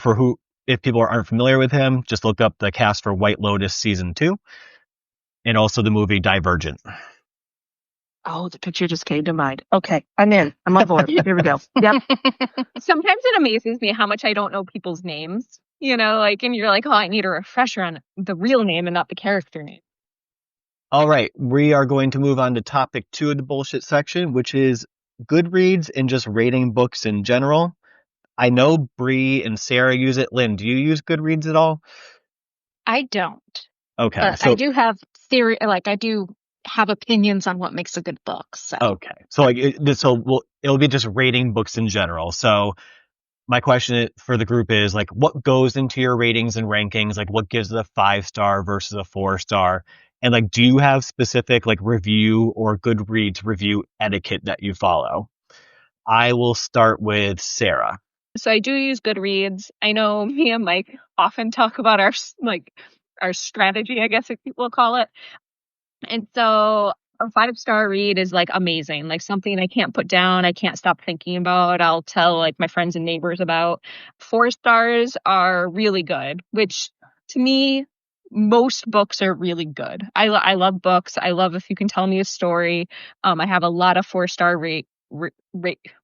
if people aren't familiar with him, just look up the cast for White Lotus season 2 and also the movie Divergent. Oh, the picture just came to mind. Okay, I'm in. I'm on board. Here we go. Yep. Sometimes it amazes me how much I don't know people's names. You know, like, and you're like, oh, I need a refresher on the real name and not the character name. All right, we are going to move on to topic 2 of the bullshit section, which is Goodreads and just rating books in general. I know Bree and Sarah use it. Lynn, do you use Goodreads at all? I don't. Okay. But I do have theory, like I do have opinions on what makes a good book. So. Okay. So it'll be just rating books in general. So my question for the group is like, what goes into your ratings and rankings? Like what gives it a 5-star versus a 4-star? And like, do you have specific like review or Goodreads review etiquette that you follow? I will start with Sarah. So I do use Goodreads. I know me and Mike often talk about our strategy, I guess we'll call it. And so a 5-star read is like amazing, like something I can't put down. I can't stop thinking about. I'll tell like my friends and neighbors about. 4 stars are really good, which to me, most books are really good. I love books. I love if you can tell me a story. I have a lot of 4-star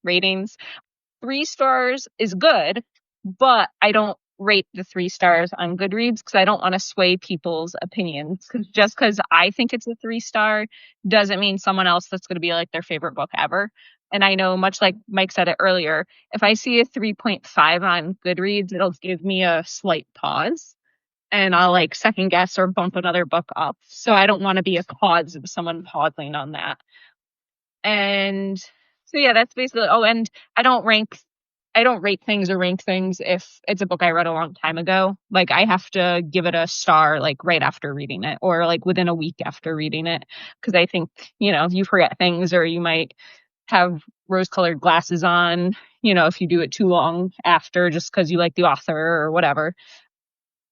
ratings. 3 stars is good, but I don't rate the 3 stars on Goodreads because I don't want to sway people's opinions. Just because I think it's a 3-star doesn't mean someone else that's going to be like their favorite book ever. And I know, much like Mike said it earlier, if I see a 3.5 on Goodreads, it'll give me a slight pause. And I'll like second guess or bump another book up. So I don't want to be a cause of someone pausing on that. And so, yeah, that's basically, and I don't rank I don't rate things or rank things if it's a book I read a long time ago. Like, I have to give it a star, like, right after reading it, or like within a week after reading it. Because I think, you forget things, or you might have rose-colored glasses on, if you do it too long after, just because you like the author or whatever.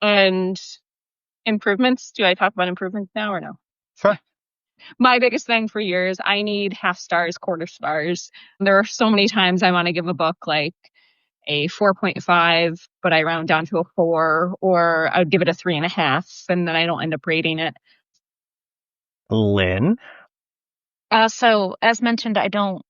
And improvements. Do I talk about improvements now or no? Sure. My biggest thing for years, I need half stars, quarter stars. There are so many times I want to give a book like a 4.5, but I round down to a 4, or I would give it a 3.5, and then I don't end up rating it. Lynn? So, as mentioned, I don't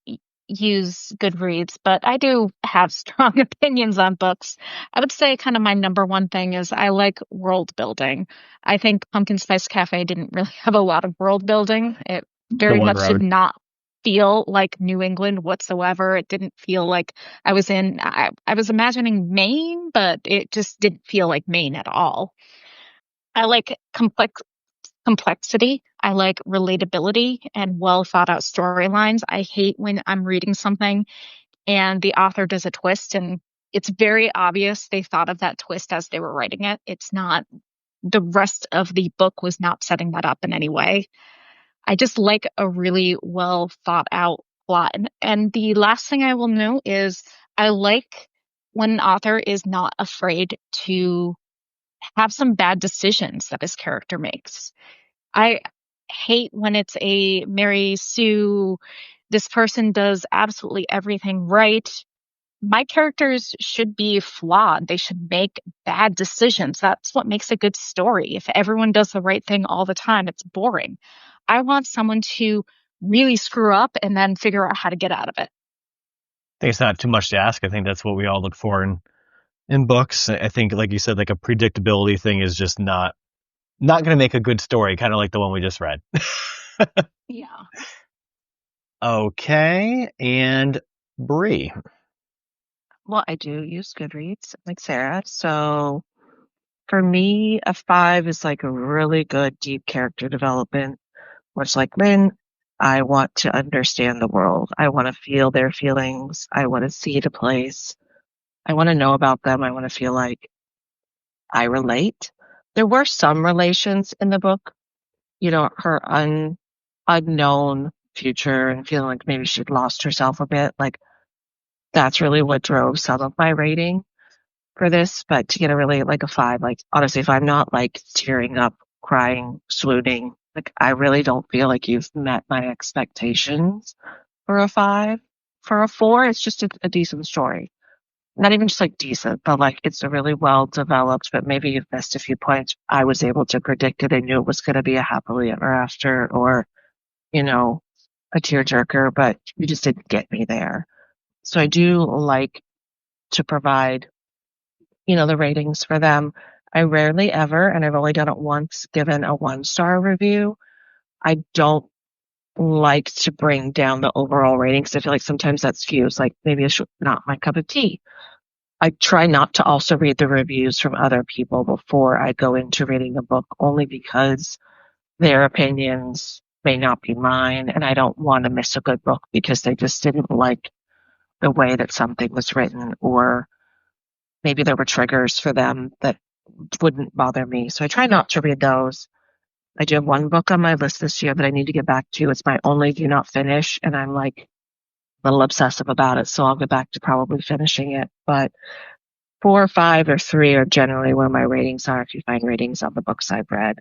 use Goodreads, but I do have strong opinions on books. I would say kind of my number one thing is I like world building. I think Pumpkin Spice Cafe didn't really have a lot of world building. It very One much did road. not feel like New England whatsoever. It didn't feel like I was I was imagining Maine, but it just didn't feel like Maine at all. I like complexity. I like relatability and well thought out storylines. I hate when I'm reading something and the author does a twist and it's very obvious they thought of that twist as they were writing it. It's not, the rest of the book was not setting that up in any way. I just like a really well thought out plot. And the last thing I will note is I like when an author is not afraid to have some bad decisions that his character makes. I hate when it's a Mary Sue, this person does absolutely everything right. My characters should be flawed. They should make bad decisions. That's what makes a good story. If everyone does the right thing all the time, it's boring. I want someone to really screw up and then figure out how to get out of it. I think it's not too much to ask. I think that's what we all look for in books. I think, like you said, like a predictability thing is just not going to make a good story, kind of like the one we just read. Yeah. Okay, and Bree. Well, I do use Goodreads, like Sarah. So for me, a 5 is like a really good deep character development. Much like Lynn, I want to understand the world. I want to feel their feelings. I want to see the place. I want to know about them. I want to feel like I relate. There were some relations in the book, her unknown future and feeling like maybe she'd lost herself a bit. Like that's really what drove some of my rating for this. But to get a really like a 5, like honestly, if I'm not like tearing up, crying, swooning, like I really don't feel like you've met my expectations for a 5. For a 4, it's just a decent story. Not even just like decent, but like it's a really well developed, but maybe you've missed a few points. I was able to predict it. I knew it was going to be a happily ever after or, a tearjerker, but you just didn't get me there. So I do like to provide, the ratings for them. I rarely ever, and I've only done it once, given a 1-star review. I don't like to bring down the overall ratings. I feel like sometimes that's fused. Like maybe it's not my cup of tea. I try not to also read the reviews from other people before I go into reading a book, only because their opinions may not be mine, and I don't want to miss a good book because they just didn't like the way that something was written, or maybe there were triggers for them that wouldn't bother me. So I try not to read those. I do have one book on my list this year that I need to get back to. It's my only do not finish, and I'm like a little obsessive about it, so I'll get back to probably finishing it. But 4, 5, or 3 are generally where my ratings are if you find ratings on the books I've read.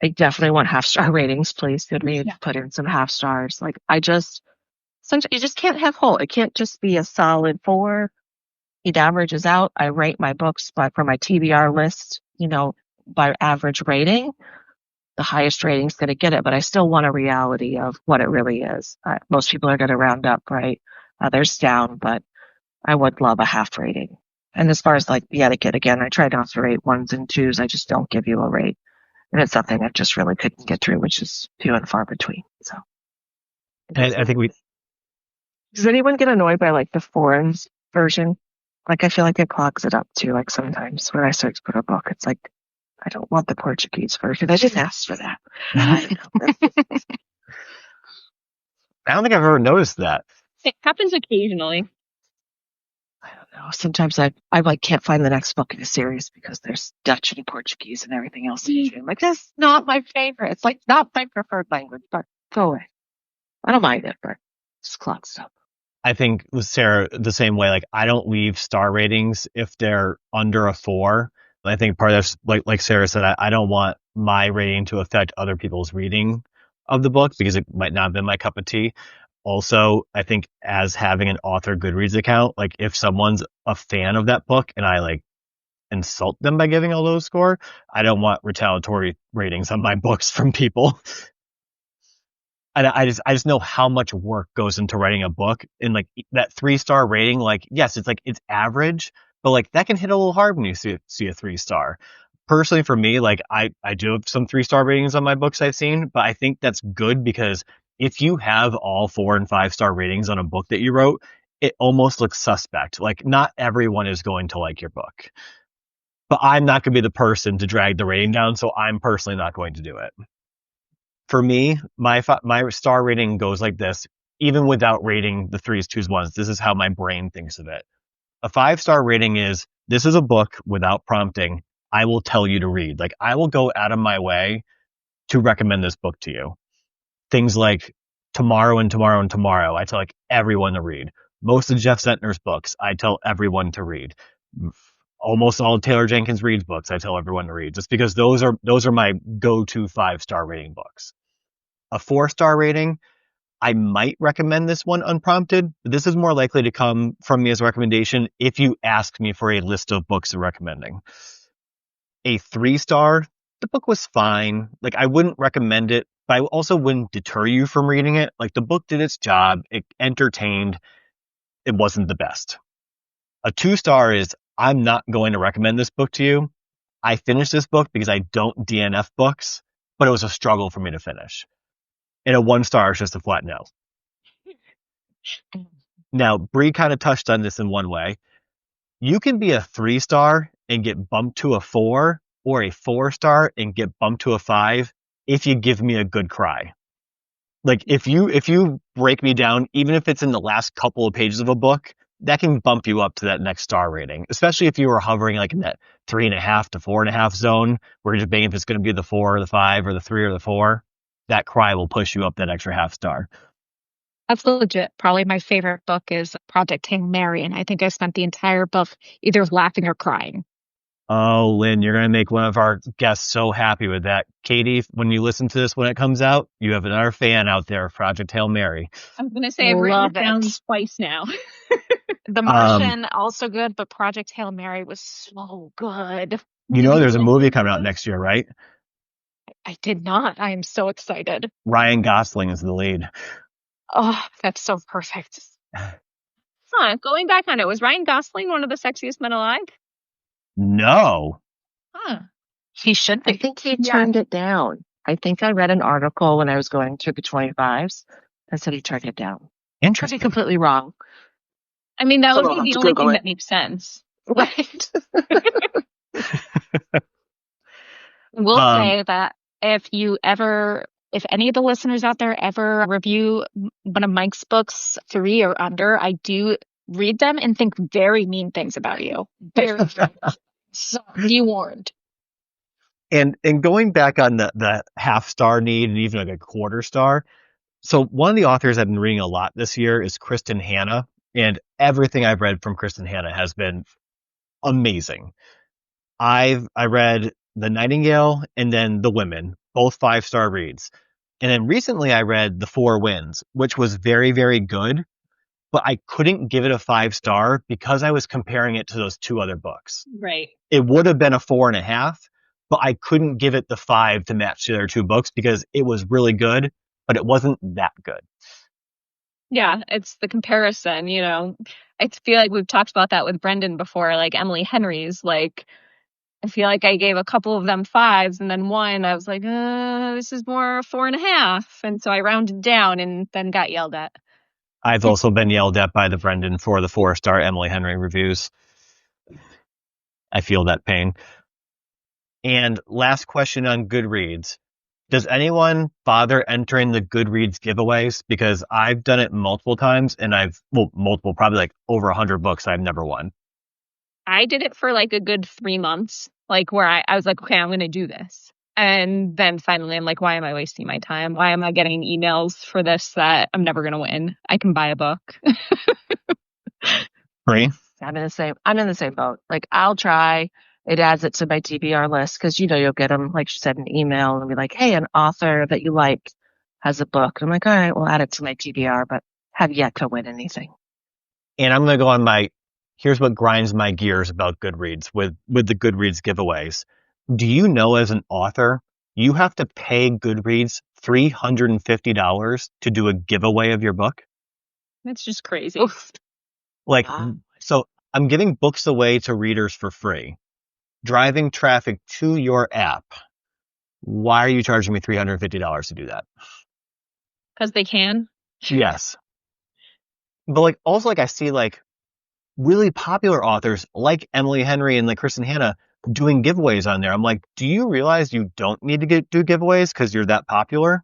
I definitely want half-star ratings, please. Goodreads, put in some half stars. Like sometimes you just can't have whole. It can't just be a solid 4. It averages out. I rate my books for my TBR list, by average rating. The highest rating's going to get it, but I still want a reality of what it really is. Most people are going to round up, right? Others down, but I would love a half rating. And as far as like the etiquette, again, I try not to rate 1s and 2s. I just don't give you a rate. And it's something I just really couldn't get through, which is few and far between. So I think does anyone get annoyed by like the foreign version? Like I feel like it clogs it up too. Like sometimes when I search for a book, it's like I don't want the Portuguese version. I didn't ask for that. I don't think I've ever noticed that. It happens occasionally. know. Sometimes I like can't find the next book in a series because there's Dutch and Portuguese and everything else. I'm like, that's not my favorite. It's like not my preferred language, but go away. I don't mind it, but it's clogs up. I think with Sarah the same way. Like, I don't leave star ratings if they're under a 4. I think part of this, like Sarah said, I don't want my rating to affect other people's reading of the book because it might not have been my cup of tea. Also, I think as having an author Goodreads account, like if someone's a fan of that book and I like insult them by giving a low score, I don't want retaliatory ratings on my books from people. And I just know how much work goes into writing a book, and like that 3-star rating, like, yes, it's like, it's average, but like that can hit a little hard when you see a 3-star. Personally, for me, like I do have some 3-star ratings on my books I've seen, but I think that's good because if you have all 4 and 5-star ratings on a book that you wrote, it almost looks suspect. Like, not everyone is going to like your book, but I'm not going to be the person to drag the rating down, so I'm personally not going to do it. For me, my star rating goes like this, even without rating the 3s, 2s, 1s. This is how my brain thinks of it. A 5-star rating is, this is a book without prompting I will tell you to read. Like, I will go out of my way to recommend this book to you. Things like Tomorrow and Tomorrow and Tomorrow, I tell like everyone to read. Most of Jeff Zentner's books, I tell everyone to read. Almost all of Taylor Jenkins Reid's books, I tell everyone to read, just because those are my go-to 5-star rating books. A 4-star rating, I might recommend this one unprompted, but this is more likely to come from me as a recommendation if you ask me for a list of books I'm recommending. A 3-star, the book was fine. Like, I wouldn't recommend it, but I also wouldn't deter you from reading it. Like, the book did its job. It entertained. It wasn't the best. A 2-star is, I'm not going to recommend this book to you. I finished this book because I don't DNF books, but it was a struggle for me to finish. And a 1-star is just a flat no. Now, Bree kind of touched on this in one way. You can be a 3-star and get bumped to a 4, or a 4-star and get bumped to a 5 if you give me a good cry. Like, if you break me down, even if it's in the last couple of pages of a book, that can bump you up to that next star rating, especially if you were hovering like in that 3.5 to 4.5 zone, where you're debating if it's going to be the 4 or the 5 or the 3 or the 4. That cry will push you up that extra half star. That's legit. Probably my favorite book is Project Hail Mary, and I think I spent the entire book either laughing or crying. Oh, Lynn, you're going to make one of our guests so happy with that. Katie, when you listen to this when it comes out, you have another fan out there of Project Hail Mary. I'm going to say I've written it down twice now. The Martian, also good, but Project Hail Mary was so good. You know, there's a movie coming out next year, right? I did not. I am so excited. Ryan Gosling is the lead. Oh, that's so perfect. Going back on it, was Ryan Gosling one of the sexiest men alive? No. He should be. I think he turned it down. I think I read an article when I was going through the 25s that said he turned it down. Interesting. Could be completely wrong. I mean, that would be the only thing that makes sense. Right. We'll say that if any of the listeners out there ever review one of Mike's books 3 or under, I do read them and think very mean things about you. Very so be warned. And going back on the half-star need and even like a 1/4 star. So one of the authors I've been reading a lot this year is Kristen Hanna, and everything I've read from Kristen Hanna has been amazing. I read The Nightingale and then The Women, both 5-star reads. And then recently I read The 4 Winds, which was very, very good, but I couldn't give it a 5-star because I was comparing it to those 2 other books. Right. It would have been a 4.5, but I couldn't give it the 5 to match the other 2 books because it was really good, but it wasn't that good. Yeah, it's the comparison, you know. I feel like we've talked about that with Brendan before, like Emily Henry's. Like, I feel like I gave a couple of them 5s, and then one I was like, this is more 4.5. And so I rounded down and then got yelled at. I've also been yelled at by the Brendan for the 4-star Emily Henry reviews. I feel that pain. And last question on Goodreads. Does anyone bother entering the Goodreads giveaways? Because I've done it multiple times and probably like over 100 books I've never won. I did it for like a good 3 months, like where I was like, okay, I'm going to do this. And then finally I'm like, why am I wasting my time? Why am I getting emails for this that I'm never going to win? I can buy a book. Bree? I'm in the same boat. Like, I'll try. It adds it to my TBR list because, you'll get them, like she said, an email and be like, hey, an author that you like has a book. I'm like, all right, we'll add it to my TBR, but have yet to win anything. And I'm going to go on here's what grinds my gears about Goodreads with the Goodreads giveaways. Do you know, as an author, you have to pay Goodreads $350 to do a giveaway of your book? That's just crazy. Oof. Like, Wow. so I'm giving books away to readers for free, driving traffic to your app. Why are you charging me $350 to do that? Because they can. Yes. But also I see really popular authors like Emily Henry and Kristen Hanna doing giveaways on there. I'm like, do you realize you don't need to do giveaways because you're that popular?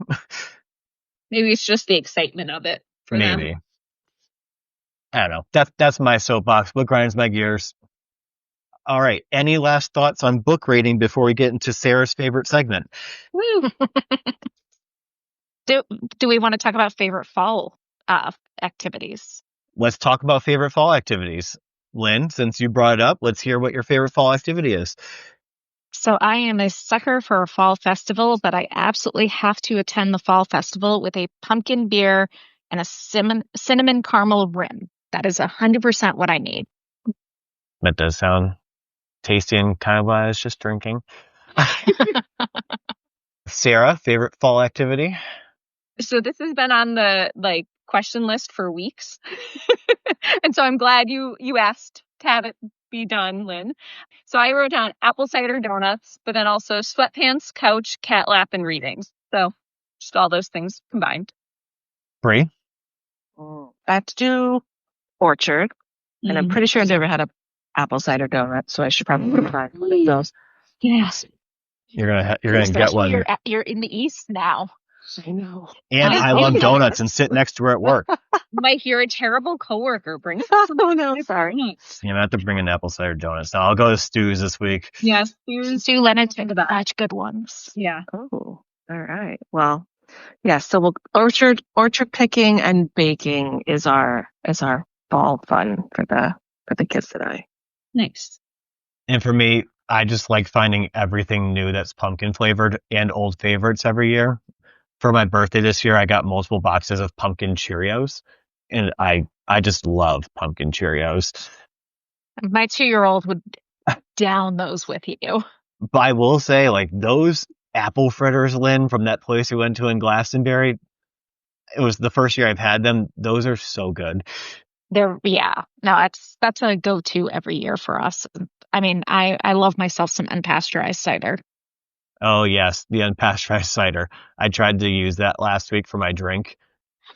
Maybe it's just the excitement of it for them. Maybe. I don't know. That's my soapbox. What grinds my gears? All right. Any last thoughts on book rating before we get into Sarah's favorite segment? Woo. Do we want to talk about favorite fall activities? Let's talk about favorite fall activities. Lynn, since you brought it up, let's hear what your favorite fall activity is. So I am a sucker for a fall festival, but I absolutely have to attend the fall festival with a pumpkin beer and a cinnamon caramel rim. That is 100% what I need. That does sound tasty and kind of what I was just drinking. Sarah, favorite fall activity? So this has been on the question list for weeks. And so I'm glad you asked to have it be done, Lynn. So I wrote down apple cider donuts, but then also sweatpants, couch, cat lap, and readings. So just all those things combined. Bree? I have to do orchard, and I'm pretty sure I've never had a apple cider donut, so I should probably try one of those. Yes. You're gonna get one. You're in the East now. I know. And I love donuts and sit next to her at work. Mike, you're a terrible coworker. Bring Oh, no, sorry. You have to bring an apple cider donuts. Now I'll go to Stu's this week. Yes. Stu Leonard's been such good ones. Yeah. Oh, all right. Well, yeah. So orchard picking and baking is our fall fun for the kids today. Nice. And for me, I just like finding everything new that's pumpkin flavored and old favorites every year. For my birthday this year, I got multiple boxes of pumpkin Cheerios, and I just love pumpkin Cheerios. My 2-year-old would down those with you. But I will say, those apple fritters, Lynn, from that place we went to in Glastonbury, it was the first year I've had them. Those are so good. No, that's a go-to every year for us. I mean, I love myself some unpasteurized cider. Oh, yes, the unpasteurized cider. I tried to use that last week for my drink.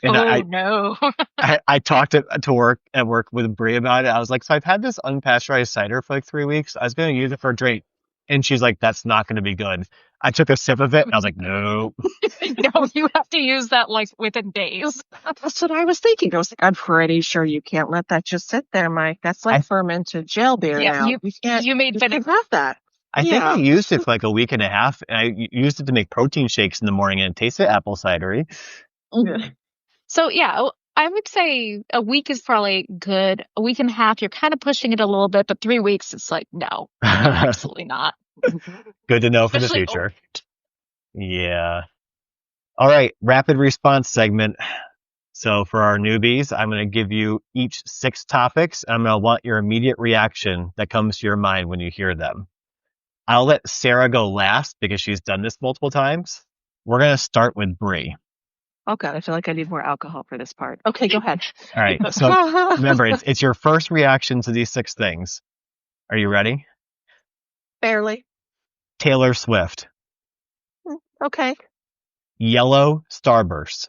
And no. I talked at work with Brie about it. I was like, so I've had this unpasteurized cider for 3 weeks. I was going to use it for a drink. And she's like, that's not going to be good. I took a sip of it and I was like, no. No, you have to use that within days. That's what I was thinking. I was like, I'm pretty sure you can't let that just sit there, Mike. That's fermented jail beer now. You made can't have that. I think I used it for a week and a half, and I used it to make protein shakes in the morning, and it tasted apple cidery. Yeah. So, yeah, I would say a week is probably good. A week and a half, you're kind of pushing it a little bit, but 3 weeks, it's like, no, absolutely not. Good to know for the future. Yeah. All right, rapid response segment. So for our newbies, I'm going to give you each 6 topics, and I'm going to want your immediate reaction that comes to your mind when you hear them. I'll let Sarah go last because she's done this multiple times. We're going to start with Brie. Oh, God, I feel like I need more alcohol for this part. Okay, go ahead. All right. So remember, it's your first reaction to these 6 things. Are you ready? Barely. Taylor Swift. Okay. Yellow Starburst.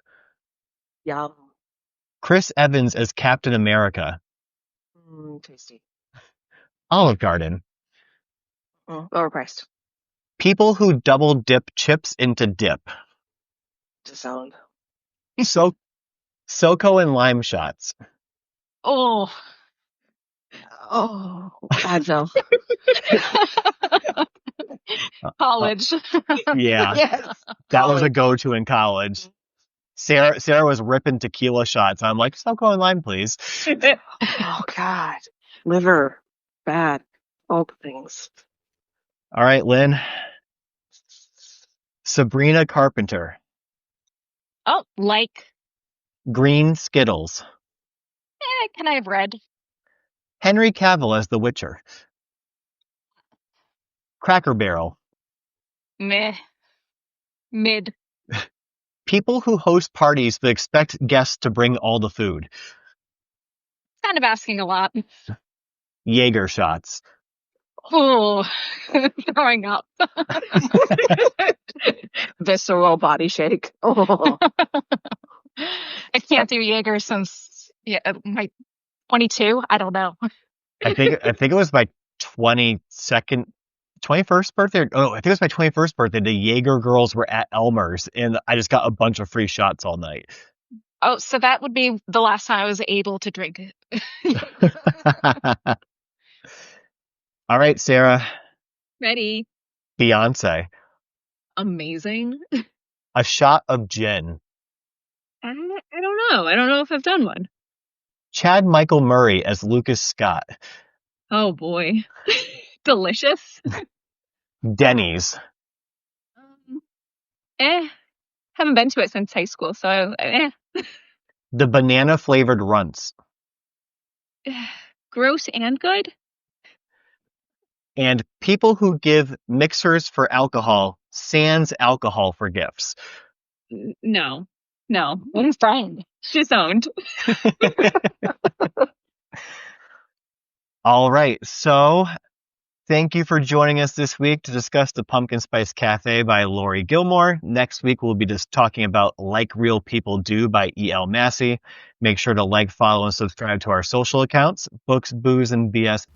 Yum. Chris Evans as Captain America. Tasty. Olive Garden. Overpriced. People who double dip chips into dip. Disowned. SoCo and lime shots. Oh, Oh, Advil. College. Yeah, Yes. that was a go-to in college. Sarah was ripping tequila shots. I'm like, just alcohol and lime, please. Oh, God. Liver. Bad. All the things. All right, Lynn. Sabrina Carpenter. Oh, like, Green Skittles. can I have red? Henry Cavill as The Witcher. Cracker Barrel. Meh. Mid. People who host parties but expect guests to bring all the food. Kind of asking a lot. Jaeger shots. Ooh, throwing up. Visceral body shake. Oh. I can't do Jaeger since my 22. I don't know. I think it was my 21st birthday. Oh, I think it was my 21st birthday. The Jaeger girls were at Elmer's, and I just got a bunch of free shots all night. Oh, so that would be the last time I was able to drink. All right, Sarah. Ready. Beyonce. Amazing. A shot of gin. I don't know. I don't know if I've done one. Chad Michael Murray as Lucas Scott. Oh boy. Delicious. Denny's. Haven't been to it since high school, so The banana flavored runts. Gross and good. And people who give mixers for alcohol sans alcohol for gifts. No. Unfriend. Disowned. All right. So thank you for joining us this week to discuss The Pumpkin Spice Cafe by Laurie Gilmore. Next week, we'll be just talking about Like Real People Do by E.L. Massey. Make sure to like, follow, and subscribe to our social accounts, Books, Booze, and BS.